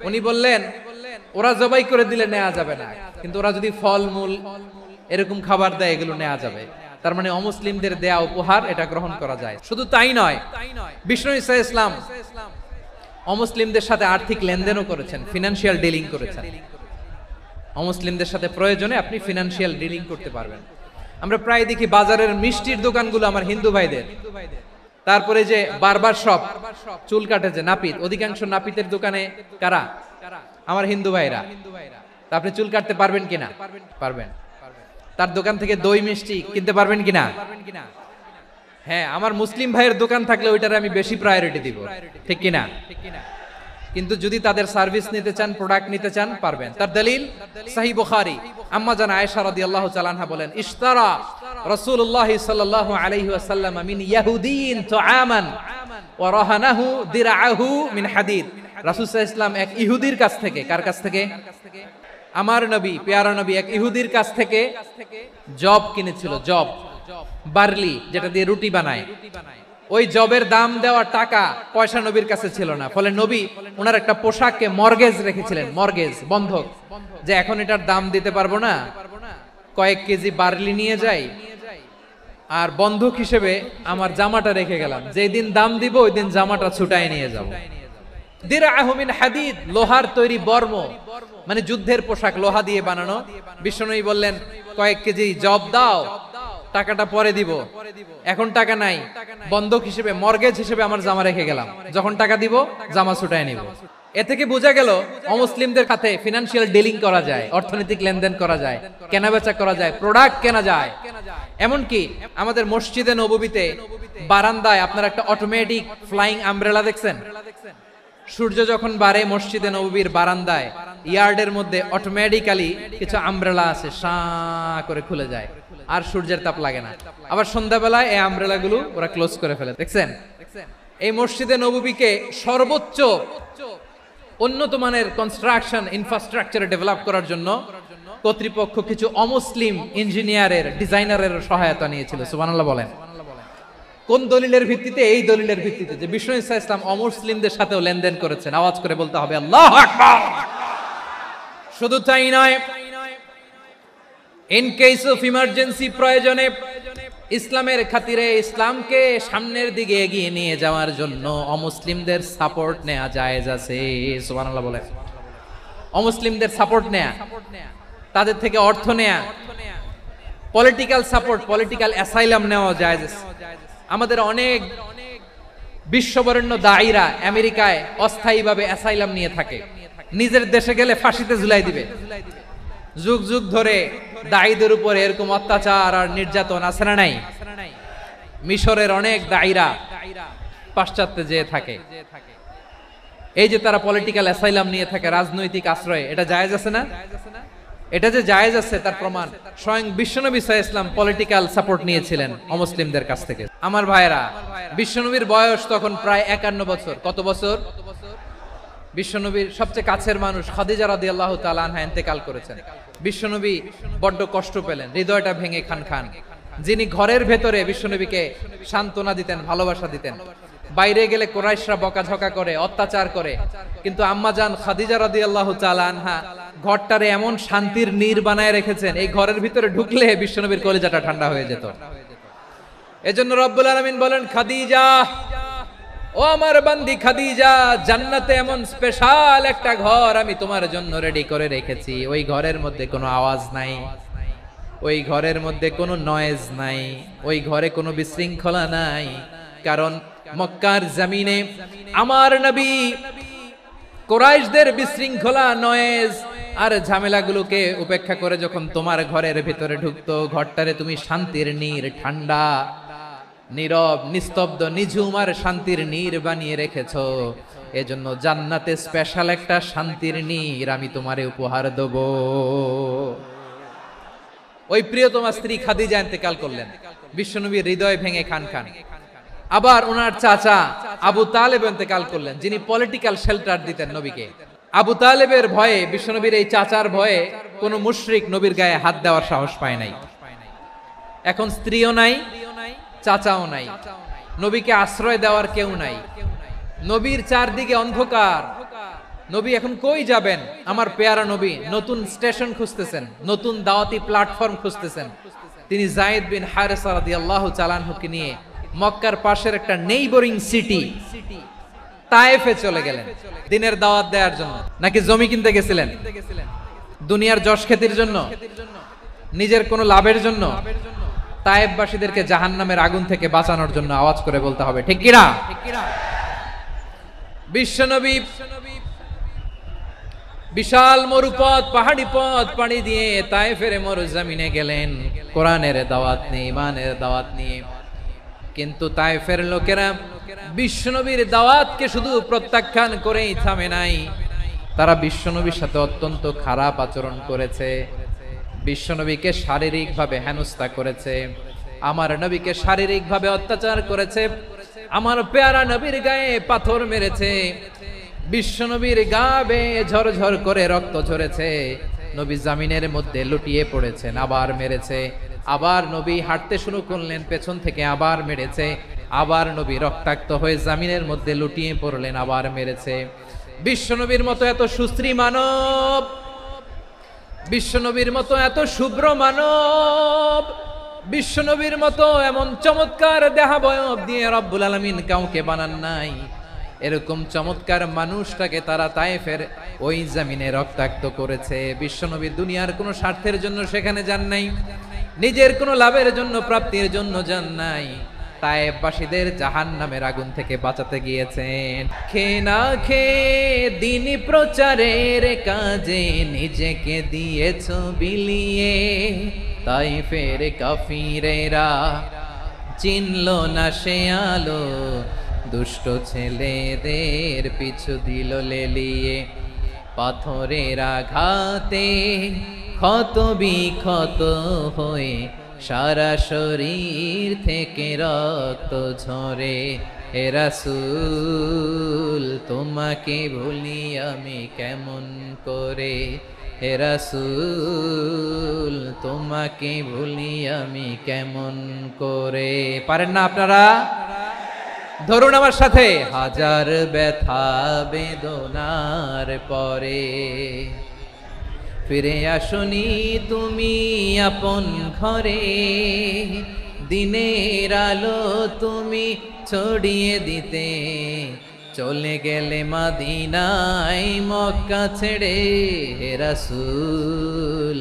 উনি বললেন ওরা জবাই করে দিলে নেওয়া যাবে না, কিন্তু ওরা যদি ফলমূল এরকম খাবার দেয় এগুলো নেওয়া যাবে। তার মানে অমুসলিমদের দেয়া উপহার এটা গ্রহণ করা যায়। শুধু তাই নয়, বিষ্ণু ইসলাম অমুসলিমদের সাথে আর্থিক লেনদেনও করেছেন, ফিনান্সিয়াল ডিলিং করেছেন। অমুসলিমদের সাথে প্রয়োজনে আপনি ফিনান্সিয়াল ডিলিং করতে পারবেন। আমরা প্রায় দেখি বাজারের মিষ্টির দোকানগুলো আমার হিন্দু ভাইদের, তারপরে যে বারবার শপ, চুল কাটে যে নাপিত, অধিকাংশ নাপিতের দোকানে কারা? আমার হিন্দু ভাইরা। তা আপনি চুল কাটতে পারবেন কিনা? পারবেন। তার দোকান থেকে দই মিষ্টি কিনতে পারবেন কিনা? হ্যাঁ, আমার মুসলিম ভাইয়ের দোকান থাকলে ওইটারে আমি বেশি প্রায়োরিটি দিব, ঠিক কিনা? কিন্তু যদি তাদের সার্ভিস নিতে চান, প্রোডাক্ট নিতে চান, পারবেন। তার দলিল সহিহ বুখারী, আম্মা জান আয়েশা রাদিয়াল্লাহু তাআলা আনহা বলেন, ইশতারা রাসূলুল্লাহ সাল্লাল্লাহু আলাইহি ওয়াসাল্লাম মিন ইয়াহুদিয়িন তুআমান ওয়া রাহানাহু দিরআহু মিন হাদিদ। রাসূল সাল্লাল্লাহু আলাইহি ওয়াসাল্লাম এক ইহুদির কাছ থেকে, কার কাছ থেকে? আমার নবী, পেয়ারা নবী এক ইহুদির কাছ থেকে জব কিনেছিল, জব, বার্লি যেটা দিয়ে রুটি বানায়। ওই জবের দাম দেওয়া টাকা পয়সা নবীর কাছে ছিল না, ফলে নবী ওনার একটা পোশাককে মর্গেজ রেখেছিলেন, মর্গেজ, বন্ধক, যে এখন এটার দাম দিতে পারবো না, কয়েক কেজি বার্লি নিয়ে যাই আর বন্ধক হিসেবে আমার জামাটা রেখে গেলাম, যেই দিন দাম দিব ওই দিন জামাটা ছুটাই নিয়ে যাব। দিরআহু মিন হাদিদ, লোহার তৈরি বর্ম, মানে যুদ্ধের পোশাক, লোহা দিয়ে বানানো। বিশ্বনবী বললেন কয়েক কেজি জব দাও, টাকাটা পরে দিব, এখন টাকা নাই, বন্ধক হিসেবে মর্গেজ হিসেবে আমার জামা রেখে গেলাম, যখন টাকা দিব জামা ছুটায় নিব। এ থেকে বোঝা গেল অমুসলিমদের সাথে ফিনান্সিয়াল ডিলিং করা যায়, অর্থনৈতিক লেনদেন করা যায়, কেনাবেচা করা যায়, প্রোডাক্ট কেনা যায়। এমনকি আমাদের মসজিদে নববীতে বারান্দায় আপনারা একটা অটোমেটিক ফ্লাইং আমব্রেলা দেখছেন? সূর্য যখন বাড়ে মসজিদে নববীর বারান্দায় ইয়ার্ডের মধ্যে অটোমেটিক্যালি কিছু আমব্রেলা আছে, শাঁ করে খুলে যায়, আর সূর্যের তাপ লাগে না। আবার সন্ধ্যাবেলায় এই আমব্রেলা গুলো ওরা ক্লোজ করে ফেলে, দেখছেন? এই মসজিদে নববীকে সর্বোচ্চ উন্নত মানের কনস্ট্রাকশন ইনফ্রাস্ট্রাকচারে ডেভেলপ করার জন্য কর্তৃপক্ষ কিছু অমুসলিম ইঞ্জিনিয়ারের, ডিজাইনারের সহায়তা নিয়েছিল। সুবহানাল্লাহ বলেন। কোন দলিলের ভিত্তিতে? এই দলিলের ভিত্তিতে যে বিষ্ণু ঈসা ইসলাম অমুসলিমদের সাথেও লেনদেন করেছেন। আওয়াজ করে বলতে হবে আল্লাহু আকবার। শুধু তাই নয়, ইন কেস অফ ইমার্জেন্সি, প্রয়োজনে ইসলামের খাতিরে ইসলামকে সামনের দিকে এগিয়ে নিয়ে যাওয়ার জন্য অমুসলিমদের সাপোর্ট নেওয়া জায়েজ আছে। সুবহানাল্লাহ বলেন। অমুসলিমদের সাপোর্ট নেয়া, তাদের থেকে অর্থ নেয়া, পলিটিক্যাল সাপোর্ট, পলিটিক্যাল অ্যাসাইলাম নেওয়া জায়েজ আছে। আমাদের অনেক বিশ্ববরেণ্য দায়ীরা আমেরিকায় অস্থায়ীভাবে অ্যাসাইলাম নিয়ে থাকে, নিজের দেশে গেলে ফাঁসিতে ঝুলাই দিবে। যুগ যুগ ধরে দায়ীদের উপরে এরকম অত্যাচার আর নির্যাতন আছে না নাই? মিশরের অনেক দায়ীরা পাশ্চাত্যে যেয়ে থাকে, এই যে তারা পলিটিক্যাল অ্যাসাইলাম নিয়ে থাকে, রাজনৈতিক আশ্রয়, এটা জায়েজ আছে না? এটা যে জায়েজ আছে তার প্রমাণ স্বয়ং বিশ্বনবী সাল্লাল্লাহু আলাইহি ওয়াসাল্লাম পলিটিক্যাল সাপোর্ট নিয়েছিলেন অমুসলিমদের কাছ থেকে। আমার ভাইরা, বিশ্বনবীর বয়স তখন প্রায় 51 বছর। কত বছর? বিশ্বনবীর সবচেয়ে কাছের মানুষ খাদিজা রাদিয়াল্লাহু তাআলা আনহা ইন্তেকাল করেছেন। বিশ্বনবী বড্ড কষ্ট পেলেন, হৃদয়টা ভেঙে খান খান। যিনি ঘরের ভেতরে বিশ্বনবীকে সান্ত্বনা দিতেন, ভালোবাসা দিতেন, বাইরে গেলে কুরাইশরা বকাঝকা করে, অত্যাচার করে, কিন্তু আম্মাজান খাদিজা রাদিয়াল্লাহু তাআলা আনহা ঘরটারে এমন শান্তির নীড় বানায় রেখেছেন, এই ঘরের ভিতরে ঢুকলে বিশ্বনবীর কলিজাটা ঠান্ডা হয়ে যেত। এজন্য রব্বুল আলামিন বলেন, খাদিজা, ও আমার বান্দি খাদিজা, জান্নাতে এমন স্পেশাল একটা ঘর আমি তোমার জন্য রেডি করে রেখেছি। ওই ঘরের মধ্যে কোনো আওয়াজ নাই, ওই ঘরের মধ্যে কোনো নয়েজ নাই, ওই ঘরে কোনো বিশৃঙ্খলা নাই। কারণ মক্কার জমিনে আমার নবী কুরাইশদের বিশৃঙ্খলা, নয়েজ আর ঝামেলাগুলোকে উপেক্ষা করে যখন তোমার ঘরের ভিতরে ঢুকতো, ঘরটারে তুমি শান্তির নীড়, ঠান্ডা, নীরব, নিস্তব্ধ, নিঝুম আর শান্তির নীড় বানিয়ে রেখেছো। এজন্য জান্নাতে স্পেশাল একটা শান্তির নীড় আমি তোমারে উপহার দেব। ওই প্রিয়তমা স্ত্রী খাদিজা ইন্তেকাল করলেন, বিশ্বনবীর হৃদয় ভেঙে খান খান। আবার ওনার চাচা আবু তালেব ইন্তেকাল করলেন, যিনি পলিটিক্যাল শেল্টার দিতেন নবীকে। আবু তালেবের ভয়ে, বিশ্বনবীর এই চাচার ভয়ে কোনো মুশরিক নবীর গায়ে হাত দেওয়ার সাহস পায় নাই। এখন স্ত্রীও নাই, চাচাও নাই, নবীকে আশ্রয় দেওয়ার কেউ নাই। নবীর চারদিকে অন্ধকার, নবী এখন কই যাবেন? আমার পেয়ারা নবী নতুন স্টেশন খুঁজতেছেন, নতুন দাওয়াতি প্ল্যাটফর্ম খুঁজতেছেন। তিনি যায়েদ বিন হারেসা রাদিয়াল্লাহু তাআলা আনহুকে নিয়ে মক্কার পাশের একটা নেইবরিং সিটি তায়েফে চলে গেলেন দিনের দাওয়াত দেওয়ার জন্য। নাকি জমি কিনতে গেছিলেন? দুনিয়ার যশ খ্যাতির জন্য, নিজের কোনো লাভের জন্য? তায়েফবাসীদেরকে জাহান্নামের আগুন থেকে বাঁচানোর জন্য। আওয়াজ করে বলতে হবে ঠিক কিনা? বিশ্বনবী বিশাল মরুপথ, পাহাড়ি পথ পাড়ি দিয়ে তায়েফের মরুজমিনে গেলেন কোরআনের দাওয়াত নিয়ে, ইমানের দাওয়াত নিয়ে। কিন্তু তায়েফের লোকেরা বিশ্বনবীর দাওয়াতকে শুধু প্রত্যাখ্যান করেই থামে নাই, তারা বিশ্বনবীর সাথে অত্যন্ত খারাপ আচরণ করেছে, বিশ্বনবীকে শারীরিকভাবে হেনস্থা করেছে, আমার নবীকে শারীরিকভাবে অত্যাচার করেছে, আমার পেয়ারা নবীর গায়ে পাথর মেরেছে, বিশ্বনবীর গা বেয়ে ঝরঝর করে রক্ত ঝরেছে, নবী জামিনের মধ্যে লুটিয়ে পড়েছেন, আবার মেরেছে, আবার নবী হাঁটতে শুরু করলেন, পেছন থেকে আবার মেরেছে, আবার নবী রক্তাক্ত হয়ে জামিনের মধ্যে লুটিয়ে পড়লেন, আবার মেরেছে। বিশ্বনবীর মতো এত সুশ্রী মানব, বিশ্বনবীর মতো এত শুভ্র মানব, বিশ্বনবীর মতো এমন চমৎকার দেহাবয়ব দিয়ে রব্বুল আলামিন কাউকে বানান নাই। এরকম চমৎকার মানুষটাকে তারা তায়েফের ওই জমিনে রক্তাক্ত করেছে। বিশ্বনবী দুনিয়ার কোনো স্বার্থের জন্য সেখানে যান নাই, নিজের কোনো লাভের জন্য, প্রাপ্তির জন্য যান নাই, তায়েফবাসীদের জাহান্নামের আগুন থেকে বাঁচাতে গিয়েছেন। খেয়ে না খেয়ে দ্বীনি প্রচারের কাজে নিজেকে দিয়েছ বিলিয়ে, তাইফের কাফিরেরা চিনল না সে আলো, দুষ্ট ছেলেদের পিছু দিল লেলিয়ে। পাথরের আঘাতে ক্ষত বিক্ষত হয়ে সারা শরীর থেকে রক্ত ঝরে। হে রাসূল তোমাকে ভুলি আমি কেমন করে, হে রাসূল তোমাকে ভুলি আমি কেমন করে। পারেন না আপনারা? ধরুন আমার সাথে। হাজার ব্যথা বেদনার পরে ফিরে আসনি তুমি আপন ঘরে, দিনের আলো তুমি ছড়িয়ে দিতে, চলে গেলে মদিনায় মক্কা ছেড়ে। হে রাসূল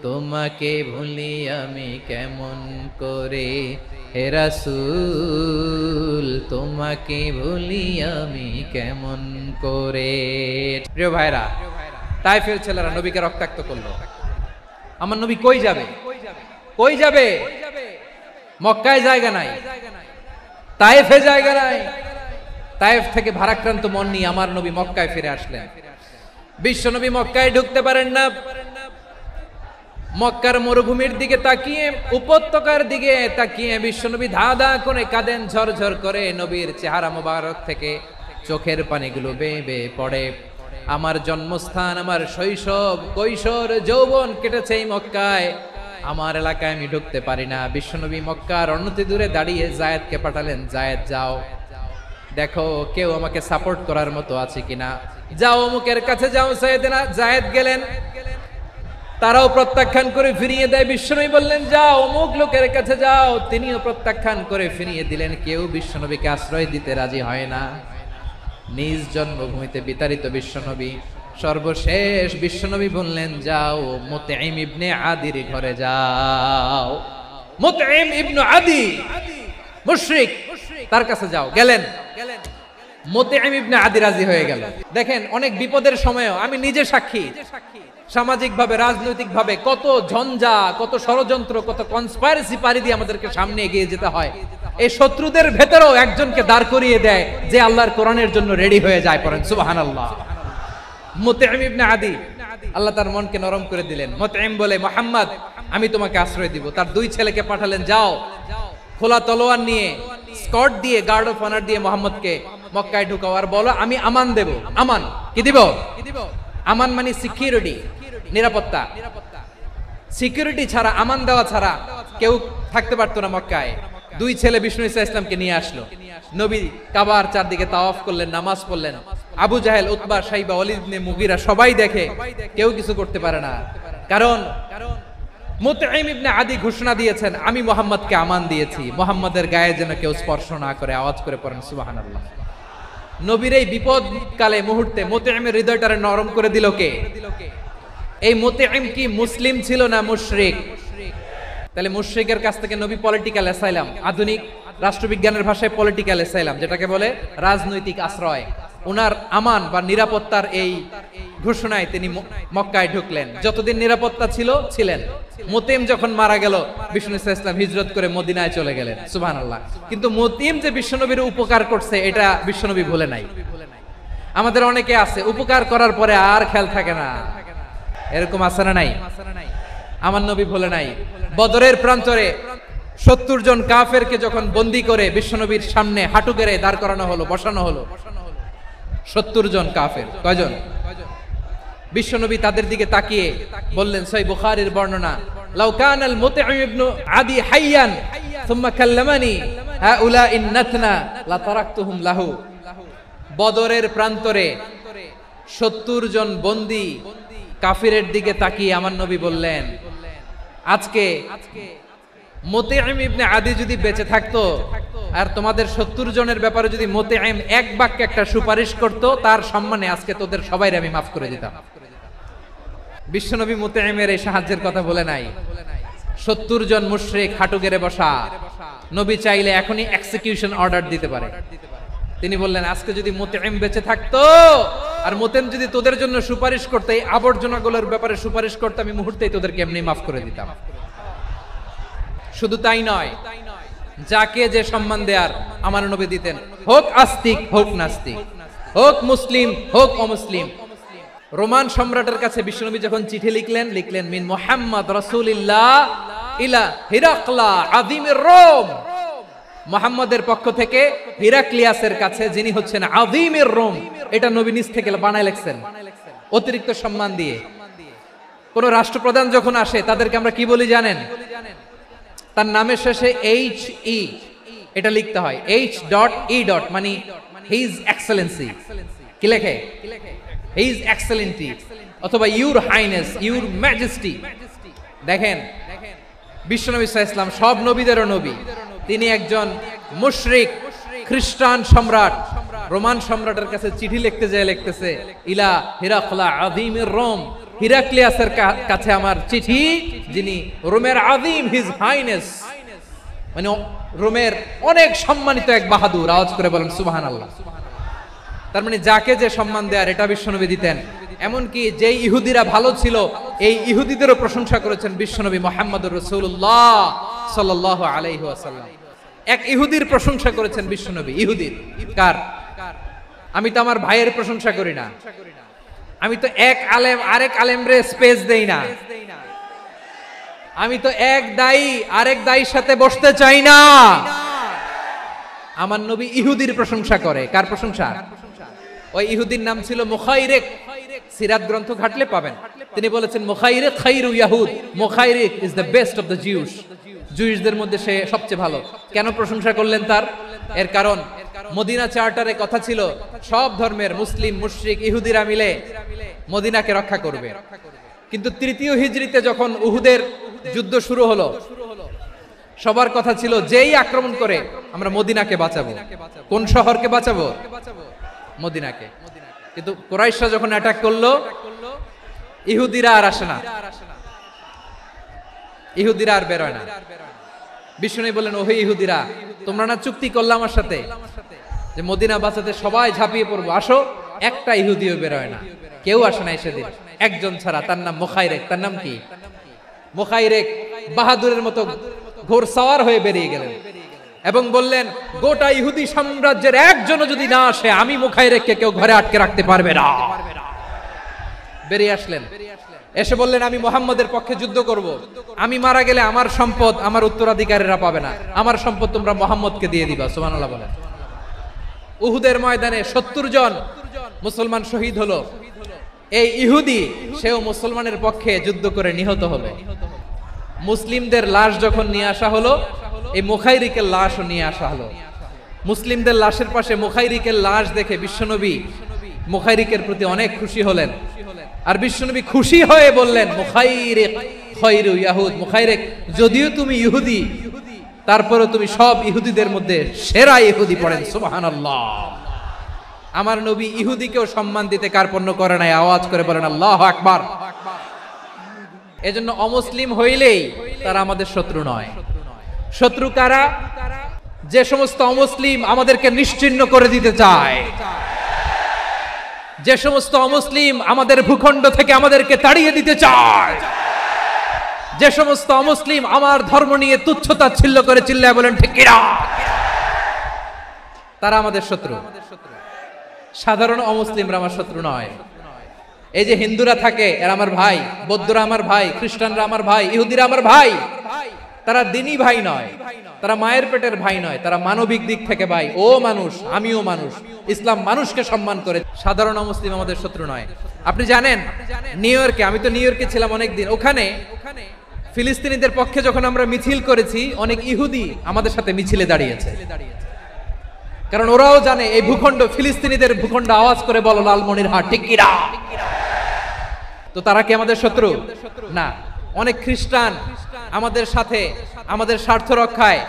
তোমাকে ভুলি আমি কেমন করে, হে রাসূল তোমাকে ভুলি আমি কেমন করে। প্রিয় ভাইরা, তায়েফের ছেলেরা নবীকে রক্তাক্ত করলো। আমার নবী কই যাবে? কই যাবে? মক্কায় জায়গা নাই, তায়েফে জায়গা নাই। তায়েফ থেকে ভারাক্রান্ত মন নিয়ে আমার নবী মক্কায় ফিরে আসলেন। বিশ্ব নবী মক্কায় ঢুকতে পারেন না। মক্কার মরুভূমির দিকে তাকিয়ে, উপত্যকার দিকে তাকিয়ে বিশ্বনবী ধা ধা করে কাঁদেন, ঝরঝর করে। নবীর চেহারা মোবারক থেকে চোখের পানিগুলো বেয়ে বেয়ে পড়ে। আমার জন্মস্থান, আমার শৈশব, কৈশোর, যৌবন কেটেছে এই মক্কায়, আমার এলাকায় আমি ঢুকতে পারি না। বিশ্বনবী মক্কার অনতি দূরে দাঁড়িয়ে জায়েদকে পাঠালেন, জায়েদ যাও দেখো কেউ আমাকে সাপোর্ট করার মতো আছে কিনা, যাও অমুকের কাছে যাও। জায়েদ গেলেন, তারাও প্রত্যাখ্যান করে ফিরিয়ে দেয়। বিশ্বনবী বললেন যাও অমুক লোকের কাছে যাও, তিনিও প্রত্যাখ্যান করে ফিরিয়ে দিলেন। কেউ বিশ্বনবীকে আশ্রয় দিতে রাজি হয় না। নিজ জন্মভূমিতে বিতাড়িত বিশ্বনবী, সর্বশেষ বিশ্বনবী বললেন যাও মুতঈম ইবনে আদির ঘরে যাও। মুতঈম ইবনে আদি মুশরিক, তার কাছে যাও। গেলেন, মুতঈম ইবনে আদি রাজি হয়ে গেল। দেখেন অনেক বিপদের সময়ও আমি নিজে সাক্ষী, সামাজিক ভাবে, রাজনৈতিক ভাবে কত ঝঞ্ঝা, কত ষড়যন্ত্র, কত কনস্পাইরেসি পারি দিয়ে আমাদেরকে সামনে এগিয়ে যেতে হয়। এই শত্রুদের ভেতরেও একজনকে দাঁড় করিয়ে দেয় যে আল্লাহর কোরআনের জন্য রেডি হয়ে যায়। পড়েন সুবহানাল্লাহ। মুতঈম ইবনে আদি, আল্লাহ তার মনকে নরম করে দিলেন। মুতঈম বলে মুহাম্মদ আমি তোমাকে আশ্রয় দিব। তার দুই ছেলেকে পাঠালেন, যাও খোলা তলোয়ার নিয়ে, স্কট দিয়ে, গার্ড অফ অনার দিয়ে মুহাম্মদকে মক্কায় ঢুকাও আর বলো আমি আমান দেব। আমান কি দিব? আমান মানে সিকিউরিটি, নিরাপত্তা। সিকিউরিটি ছাড়া, আমান দেওয়া ছাড়া কেউ থাকতে পারতো না মক্কায়। দুই ছেলে বিষ্ণু ইসা ইসলামকে নিয়ে আসলো। নবী কাবার চারদিকে তাওয়াফ করলেন, নামাজ পড়লেন। আবু জাহেল, উতবা, শাইবা, ওয়ালিদ ইবনে মুগীরা সবাই দেখে, কেউ কিছু করতে পারে না। কারণ মুতঈম ইবনে আদি ঘোষণা দিয়েছেন আমি মুহাম্মদকে আমান দিয়েছি, মুহাম্মদের গায়ে যেন কেউ স্পর্শ না করে। আওয়াজ করে পড়েন সুবহানাল্লাহ। নবীর এই বিপদ কালে মুহূর্তে মুতঈমের হৃদয়টারে নরম করে দিল কে? এই মুতঈম কি মুসলিম ছিল না মুশরিক? তাহলে মুশরিকের কাছ থেকে নবী পলিটিক্যাল অ্যাসাইলাম, আধুনিক রাষ্ট্রবিজ্ঞানের ভাষায় পলিটিক্যাল অ্যাসাইলাম, যেটাকে বলে রাজনৈতিক আশ্রয়, ওনার আমান বা নিরাপত্তার এই ঘোষণায় তিনি মক্কায় ঢুকলেন। যতদিন নিরাপত্তা ছিল ছিলেন। মুতঈম যখন মারা গেল, বিষ্ণু ইসলাম হিজরত করে মদিনায় চলে গেলেন। সুবহানাল্লাহ। কিন্তু মুতঈম যে বিশ্বনবীর উপকার করছে এটা বিশ্বনবী ভুলে নাই। আমাদের অনেকে আছে উপকার করার পরে আর খেয়াল থাকে না, এরকম আছে না নাই? আমার নবী ভুলে নাই। বদরের প্রান্তরে 70 জন কাফেরকে যখন বন্দী করে বিশ্বনবীর সামনে হাঁটু গেড়ে দাঁড় করানো হলো, বসানো হলো, 70 জন কাফের। কয়জন? বিশ্বনবী তাদের দিকে তাকিয়ে বললেন, সহিহ বুখারীর বর্ণনা, লাউ কানাল মুতঈম ইবনে আদি হাইয়ান সুম্মা কাল্লামানি হাউলা ইন্নাতনা লা তারাকতুহুম লাহু। বদরের প্রান্তরে 70 জন বন্দী কাফিরের দিকে তাকিয়ে আমার নবী বললেন, আজকে মুতঈম ইবনে আদি যদি বেঁচে থাকতো আর তোমাদের 70 জনের ব্যাপারে যদি মুতঈম এক বাক্যে একটা সুপারিশ করত, তার সম্মানে আজকে তোদের সবাইকে আমি মাফ করে দিতাম। বিশ্বনবী মুতঈমের এই সাহায্যের কথা বলে নাই। 70 জন মুশরিক হাঁটু গেড়ে বসা। নবী চাইলে এখনই এক্সিকিউশন অর্ডার দিতে পারে। তিনি বললেন, আজকে যদি মুতঈম বেঁচে থাকতো আর মুতঈম যদি তোদের জন্য সুপারিশ করতে, এই আবর্জনাগুলোর ব্যাপারে সুপারিশ করতে, আমি মুহূর্তেই তোদেরকে এমনি মাফ করে দিতাম। শুধু তাই নয়, যাকে যে সম্মান দেয়ার আমার নবী দিতেন, হোক আস্তিক হোক নাস্তিক, হোক মুসলিম হোক অমুসলিম। রোমান সম্রাটের কাছে বিশ্বনবী যখন চিঠি লিখলেন মিন মুহাম্মদ রাসূলিল্লাহ ইলা হিরাকলা আযীমির রোম, মুহাম্মদের পক্ষ থেকে হিরাক্লিয়াসের কাছে, যিনি হচ্ছেন আযীমির রোম। এটা নবী নিজ থেকে বানায় লিখছেন, অতিরিক্ত সম্মান দিয়ে। কোন রাষ্ট্রপ্রধান যখন আসে তাদেরকে আমরা কি বলি জানেন? তার নামের শেষে HE এটা লিখতে হয়, H.E. মানে হিজ এক্সেলেন্সি। কি লেখে? হিজ এক্সেলেন্টি অথবা ইউর হাইনেস, ইউর ম্যাজেস্টি। দেখেন, বিশ্বনবী সাল্লাল্লাহু আলাইহি ওয়াসাল্লাম সব নবীদেরও নবী। তিনি একজন মুশরিক খ্রিস্টান সম্রাট, রোমান সম্রাটের কাছে চিঠি লিখতে যায়, লিখতেছে ইলা হিরাকলা আযীমির রোম, হিরাক্লিয়াসের কাছে আমার চিঠি, যিনি রোমের আযীম, হিজ হাইনেস, মানে রোমের অনেক সম্মানিত এক বাহাদুর। আওয়াজ করে বলেন সুবহানাল্লাহ। তার মানে যাকে যে সম্মান দেয়ার এটা বিশ্বনবী দিতেন। এমনকি যেই ইহুদিরা ভালো ছিল, এই ইহুদিদেরও প্রশংসা করেছেন বিশ্বনবী মুহাম্মদুর রাসূলুল্লাহ সাল্লাল্লাহু আলাইহি ওয়াসাল্লাম। এক ইহুদির প্রশংসা করেছেন বিশ্বনবী। ইহুদির কার? আমি তো আমার ভাইয়ের প্রশংসা করি না, আমি তো এক আলেম আরেক আলেমরে স্পেস দেই না, আমি তো এক দায়ী আরেক দায়ীর সাথে বসতে চাই না। আমার নবী ইহুদির প্রশংসা করে। কার প্রশংসা? ওই ইহুদির নাম ছিল মুখাইরিক। সিরাত গ্রন্থ ঘাটলে পাবেন। তিনি বলেছেন মুখাইরিক খাইরু ইয়াহুদ, Mukhayriq is the best of the Jews. জুইশদের মধ্যে সে সবচেয়ে ভালো। কেন প্রশংসা করলেন তার? এর কারণ মদিনা চার্টারে কথা ছিল সব ধর্মের মুসলিম, মুশরিক, ইহুদিরা মিলে মদিনাকে রক্ষা করবে। কিন্তু তৃতীয় হিজরিতে যখন উহুদের যুদ্ধ শুরু হলো, সবার কথা ছিল যেই আক্রমণ করে আমরা মদিনাকে বাঁচাবো। কোন শহরকে বাঁচাবো? মদিনাকে। কিন্তু কুরাইশরা যখন অ্যাটাক করলো, ইহুদিরা আর আসে না, ইহুদিরা আর বেরোয় না। বিষ্ণু বললেন, ওহে ইহুদিরা, তোমরা না চুক্তি করলে আমার সাথে যে মদিনা বাঁচাতে সবাই ঝাঁপিয়ে পড়বো, আসো। একটা ইহুদিও বেরোয় না, কেউ আসে না সেদিন, একজন ছাড়া। তার নাম মুখাইরিক। তার নাম কি? মুখাইরিক বাহাদুরের মতো ঘোড়সওয়ার হয়ে বেরিয়ে গেলেন এবং বললেন, গোটা ইহুদি সাম্রাজ্যের একজনও যদি না আসে, আমি মুখাইরিককে কেউ ঘরে আটকে রাখতে পারবে না। বেরিয়ে আসলেন, এসে বললেন, আমি মুহাম্মদের পক্ষে যুদ্ধ করব। আমি মারা গেলে আমার সম্পদ আমার উত্তরাধিকারীরা পাবে না, আমার সম্পদ তোমরা মুহাম্মদকে দিয়ে দিবা। সুবহানাল্লাহ বলেন। উহুদের ময়দানে 70 জন মুসলমান শহীদ হলো। এই ইহুদি, সেও মুসলমানের পক্ষে যুদ্ধ করে নিহত হলো। মুসলিমদের লাশ যখন নিয়ে আসা হলো, এই মুখাইরিকের লাশও নিয়ে আসা হলো। মুসলিমদের লাশের পাশে মুখাইরিকের লাশ দেখে বিশ্বনবী মুখাইরিকের প্রতি অনেক খুশি হলেন। আর বিশ্বনবী খুশি হয়ে বললেন, মুখাইরিক খায়রু ইয়াহুদ, মুখাইরিক যদিও তুমি ইহুদি, তারপরে তুমি সব ইহুদিদের মধ্যে সেরা ইহুদি। পড়েন সুবহানাল্লাহ। আমার নবী ইহুদিকেও সম্মান দিতে কার্পণ্য করে নাই। আওয়াজ করে বলেন আল্লাহু আকবার। এজন্য অমুসলিম হইলেই তারা আমাদের শত্রু নয়। শত্রু কারা? যে সমস্ত অমুসলিম আমাদেরকে নিশ্চিহ্ন করে দিতে চায়, যে সমস্ত অমুসলিম আমাদের ভূখণ্ড থেকে আমাদেরকে তাড়িয়ে দিতে চায়, যে সমস্ত অমুসলিম আমার ধর্ম নিয়ে তুচ্ছতাচ্ছিল্য করে চিল্লায় বলেন ঠিক কিনা, তারা আমাদের শত্রু। সাধারণ অমুসলিমরা আমার শত্রু নয়। এই যে হিন্দুরা থাকে, এরা আমার ভাই, বৌদ্ধরা আমার ভাই, খ্রিস্টানরা আমার ভাই, ইহুদিরা আমার ভাই। তারা দিনই ভাই নয়, তারা মায়ের পেটের ভাই নয়, তারা মানবিক দিক থেকে ভাই। ও মানুষ, আমিও মানুষ। ইসলাম মানুষকে সম্মান করে। সাধারণ মুসলিম আমাদের শত্রু নয়। আপনি জানেন নিউ ইয়র্কে, আমি তো নিউ ইয়র্কে ছিলাম অনেকদিন, ওখানে ফিলিস্তিনিদের পক্ষে যখন আমরা মিছিল করেছি, অনেক ইহুদি আমাদের সাথে মিছিলে দাঁড়িয়েছে। কারণ ওরাও জানে এই ভূখণ্ড ফিলিস্তিনিদের ভূখণ্ড। আওয়াজ করে বলো লালমনিরহাট ঠিক কিনা। তো তারা কি আমাদের শত্রু? না। অনেক খ্রিস্টান আমাদের সাথে আমাদের স্বার্থ রক্ষায়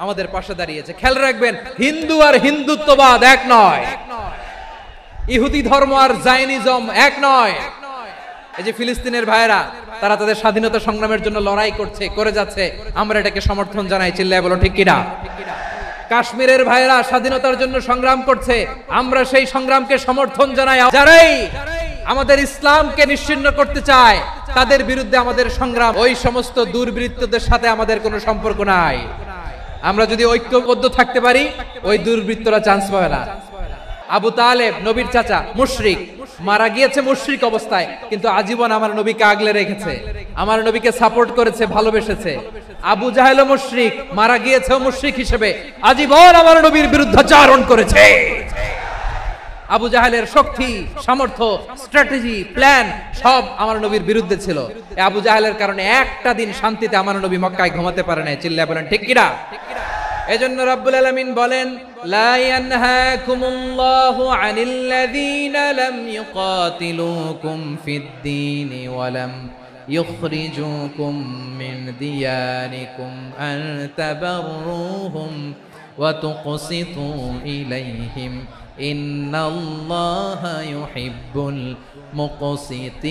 আমাদের পাশে দাঁড়িয়েছে। খেয়াল রাখবেন, হিন্দু আর হিন্দুত্ববাদ এক নয়, ইহুদি ধর্ম আর জায়নিজম এক নয়। এই যে ফিলিস্তিনের ভাইয়েরা, তারা তাদের স্বাধীনতা সংগ্রামের জন্য লড়াই করছে, করে যাচ্ছে, আমরা এটাকে সমর্থন জানাই, চিল্লায় বলো ঠিক কিনা। কাশ্মীরের ভাইয়েরা স্বাধীনতার জন্য সংগ্রাম করছে, আমরা সেই সংগ্রামকে সমর্থন জানাই। যারাই আমাদের ইসলামকে নিশ্চিহ্ন করতে চায় তাদের বিরুদ্ধে আমাদের সংগ্রাম। ওই সমস্ত দুর্বৃত্তদের সাথে আমাদের কোনো সম্পর্ক নাই। আমরা যদি ঐক্যবদ্ধ থাকতে পারি, ওই দুর্বৃত্তরা চান্স পাবে না। আবু তালেব নবীর চাচা, মুশরিক, মারা গিয়েছে মুশরিক অবস্থায়, কিন্তু আজীবন আমার নবীকে আগলে রেখেছে, আমার নবীকে সাপোর্ট করেছে, ভালোবেসেছে। আবু জাহেল মুশরিক, মারা গিয়েছে মুশরিক হিসেবে, আজীবন আমার নবীর বিরুদ্ধাচরণ করেছে। আবু জাহেলের শক্তি, সামর্থ্য, স্ট্র্যাটেজি, প্ল্যান সব আমার নবীর বিরুদ্ধে ছিল। আবু জাহেলের কারণে একটা দিন শান্তিতে আমার নবী মক্কায় ঘুমাতে পারে না, চিল্লায় বলেন ঠিক কিনা। এজন্য রব্বুল আলামিন বলেন, লা ইয়ানহাকুমুল্লাহু আনিল্লাযীনা লাম ইউকাতিলুকুম ফিদ-দীন ওয়া লাম ইখরিজুকুম মিন দিয়ারিকুম আন তাবাররুহুম ওয়া তুকসিতু ইলাইহিম ইন্নাল্লাহা ইউহিব্বুল মুকসিতিন।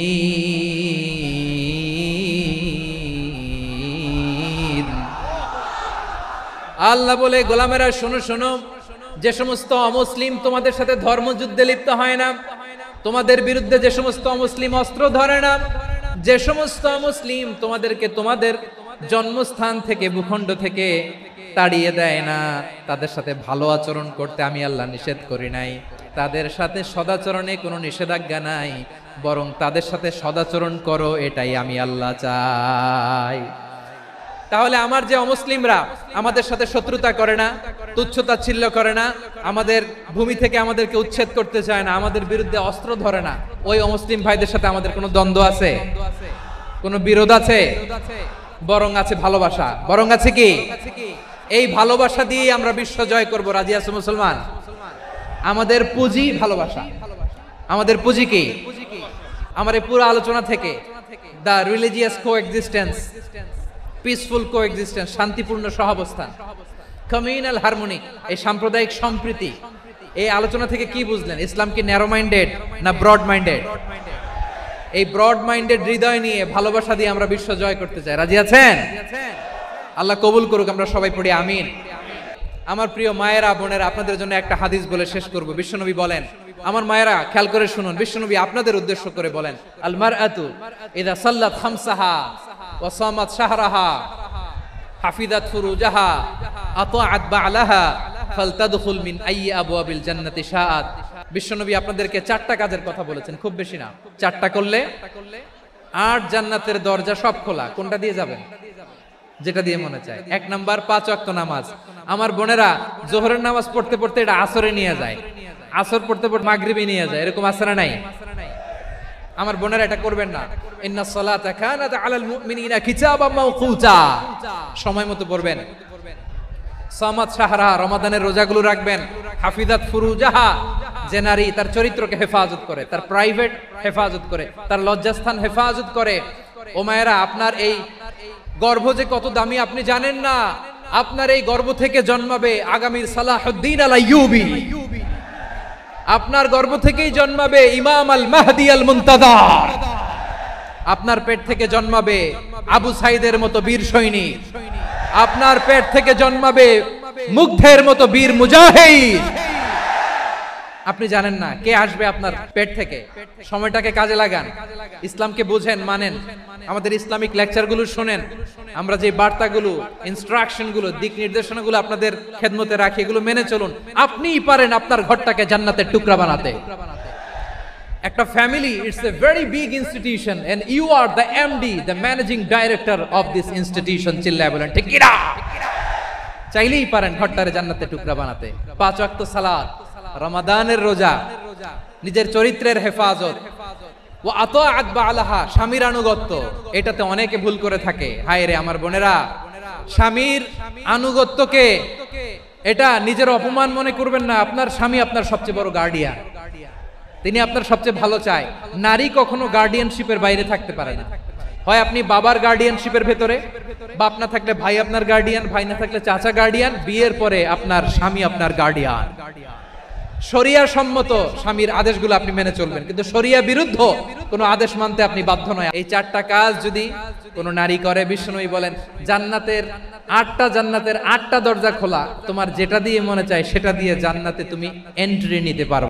আল্লাহ বলে, গোলামেরা শোনো শোনো, যে সমস্ত অমুসলিম তোমাদের সাথে ধর্মযুদ্ধে লিপ্ত হয় না, তোমাদের বিরুদ্ধে যে সমস্ত অমুসলিম অস্ত্র ধরে না, যে সমস্ত অমুসলিম তোমাদেরকে তোমাদের জন্মস্থান থেকে, ভূখণ্ড থেকে তাড়িয়ে দেয় না, তাদের সাথে ভালো আচরণ করতে আমি আল্লাহ নিষেধ করি নাই। তাদের সাথে সদাচরণে কোনো নিষেধাজ্ঞা নাই, বরং তাদের সাথে সদাচরণ করো, এটাই আমি আল্লাহ চাই। তাহলে আমার যে অমুসলিমরা আমাদের সাথে শত্রুতা করে না, তুচ্ছতাচ্ছিল্য করে না, আমাদের ভূমি থেকে আমাদেরকে উচ্ছেদ করতে চায় না, আমাদের বিরুদ্ধে অস্ত্র ধরে না, ওই অমুসলিম ভাইদের সাথে আমাদের কোনো দ্বন্দ্ব আছে? কোনো বিরোধ আছে? বরং আছে ভালোবাসা। বরং আছে কি? এই ভালোবাসা দিয়ে আমরা বিশ্ব জয় করব। রাজি আছো মুসলমান? আমাদের পুঁজি ভালোবাসা। আমাদের পুঁজি কি? আমার এই পুরো আলোচনা থেকে the religious coexistence, peaceful coexistence, শান্তিপূর্ণ সহাবস্থান, কমিউনাল হারমোনি, এই সাম্প্রদায়িক সম্প্রীতি, এই আলোচনা থেকে কি বুঝলেন? ইসলাম কি ন্যারো মাইন্ডেড না ব্রড মাইন্ডেড? এই ব্রড মাইন্ডেড হৃদয় নিয়ে, ভালোবাসা দিয়ে আমরা বিশ্ব জয় করতে চাই। রাজি আছেন? আল্লাহ কবুল করুক, আমরা সবাই পড়ি আমিন। আমার প্রিয় মায়েরা, বোনেরা, আপনাদের জন্য একটা হাদিস বলে শেষ করব। বিশ্বনবী বলেন, আমার মায়েরা খেয়াল করে শুনুন, বিশ্বনবী আপনাদের উদ্দেশ্য করে বলেন, আল মারআতু ইযা সাল্লাত খামসাহা ওয়া সামাত শাহরাহা হাফিজাত ফুরুজাহা আতাআত বা'লাহা ফালতাদখুল মিন আইয়ি আবওয়াবিল জান্নাতি শাআত। বিশ্বনবী আপনাদেরকে 4টা কাজের কথা বলেছেন, খুব বেশি না, 4টা করলে 8 জান্নাতের দরজা সব খোলা। কোনটা দিয়ে যাবেন? যেটা দিয়ে মনে চায়। 1 নাম্বার 5 ওয়াক্ত নামাজ। আমার বোনেরা জোহরের নামাজ পড়তে পড়তে এটা আসরে নিয়ে যায়, আসর পড়তে পড়তে মাগরিবে নিয়ে যায়, এরকম আছে না নাই? আমার বোনেরা এটা করবেন না। ইন্নাস সালাতা কানাত আলাল মুমিনিনা কিতাবাম মাওকুতা, সময় মতো পড়বেন। সামাত শাহরা, রমাদানের রোজাগুলো রাখবেন। হাফিজাত ফুরুজাহা, যে নারী তার চরিত্রকে হেফাজত করে, তার প্রাইভেট হেফাজত করে, তার লজ্জাস্থান হেফাজত করে। ও মায়েরা, আপনার এই গর্ভ যে কত দামি আপনি জানেন না। আপনার এই গর্ভ থেকে জন্মাবে আগামীর সালাহুদ্দিন আল আইয়ুবী। আপনার গর্ভ থেকেই জন্মাবে ইমাম আল মাহদি আল মুনতাজার। আপনার পেট থেকে জন্মাবে আবু সাইদের মতো বীর সৈনিক। আপনার পেট থেকে জন্মাবে মুগ্ধের মতো বীর মুজাহিদ। আপনি জানেন না কে আসবে আপনার পেট থেকে। সময়টাকে কাজে লাগান, ইসলামকে বুঝেন, মানেন, আমাদের ইসলামিক লেকচারগুলো শুনেন। আমরা যে বার্তাগুলো, ইনস্ট্রাকশনগুলো, দিক নির্দেশনাগুলো আপনাদের খেদমতে রাখি, এগুলো মেনে চলুন। আপনিই পারেন আপনার ঘরটাকে জান্নাতের টুকরা বানাতে। একটা family, it's a very big institution and you are the MD, the managing director of this institution. চিল্লায় বলেন ঠিক কিনা? চাইলেই পারেন ঘরটারে জান্নাতের টুকরা বানাতে। 5 ওয়াক্ত সালাত, রমাদানের রোজা, নিজের চরিত্রের হেফাজত, ও আতাআত বা'লাহা, স্বামীর আনুগত্য। এটাতে অনেকে ভুল করে থাকে। হায় রে আমার বোনেরা, স্বামীর আনুগত্যকে এটা নিজের অপমান মনে করবেন না। আপনার স্বামী আপনার সবচেয়ে বড় গার্ডিয়ান, তিনি আপনার সবচেয়ে ভালো চায়। নারী কখনো গার্ডিয়ানশিপের বাইরে থাকতে পারে না। হয় আপনি বাবার গার্ডিয়ানশিপের ভেতরে, বাপ না থাকলে ভাই আপনার গার্ডিয়ান, ভাই না থাকলে চাচা গার্ডিয়ান, বিয়ের পরে আপনার স্বামী আপনার গার্ডিয়ান। শরিয়া সম্মত স্বামীর আদেশগুলো আপনি মেনে চলবেন, কিন্তু শরিয়া বিরুদ্ধ কোনো আদেশ মানতে আপনি বাধ্য নয়। এই 4টা কাজ যদি কোনো নারী করে, বিষ্ণুই বলেন জান্নাতের 8টা দরজা খোলা, তোমার যেটা দিয়ে মনে চায় সেটা দিয়ে জান্নাতে তুমি এন্ট্রি নিতে পারো।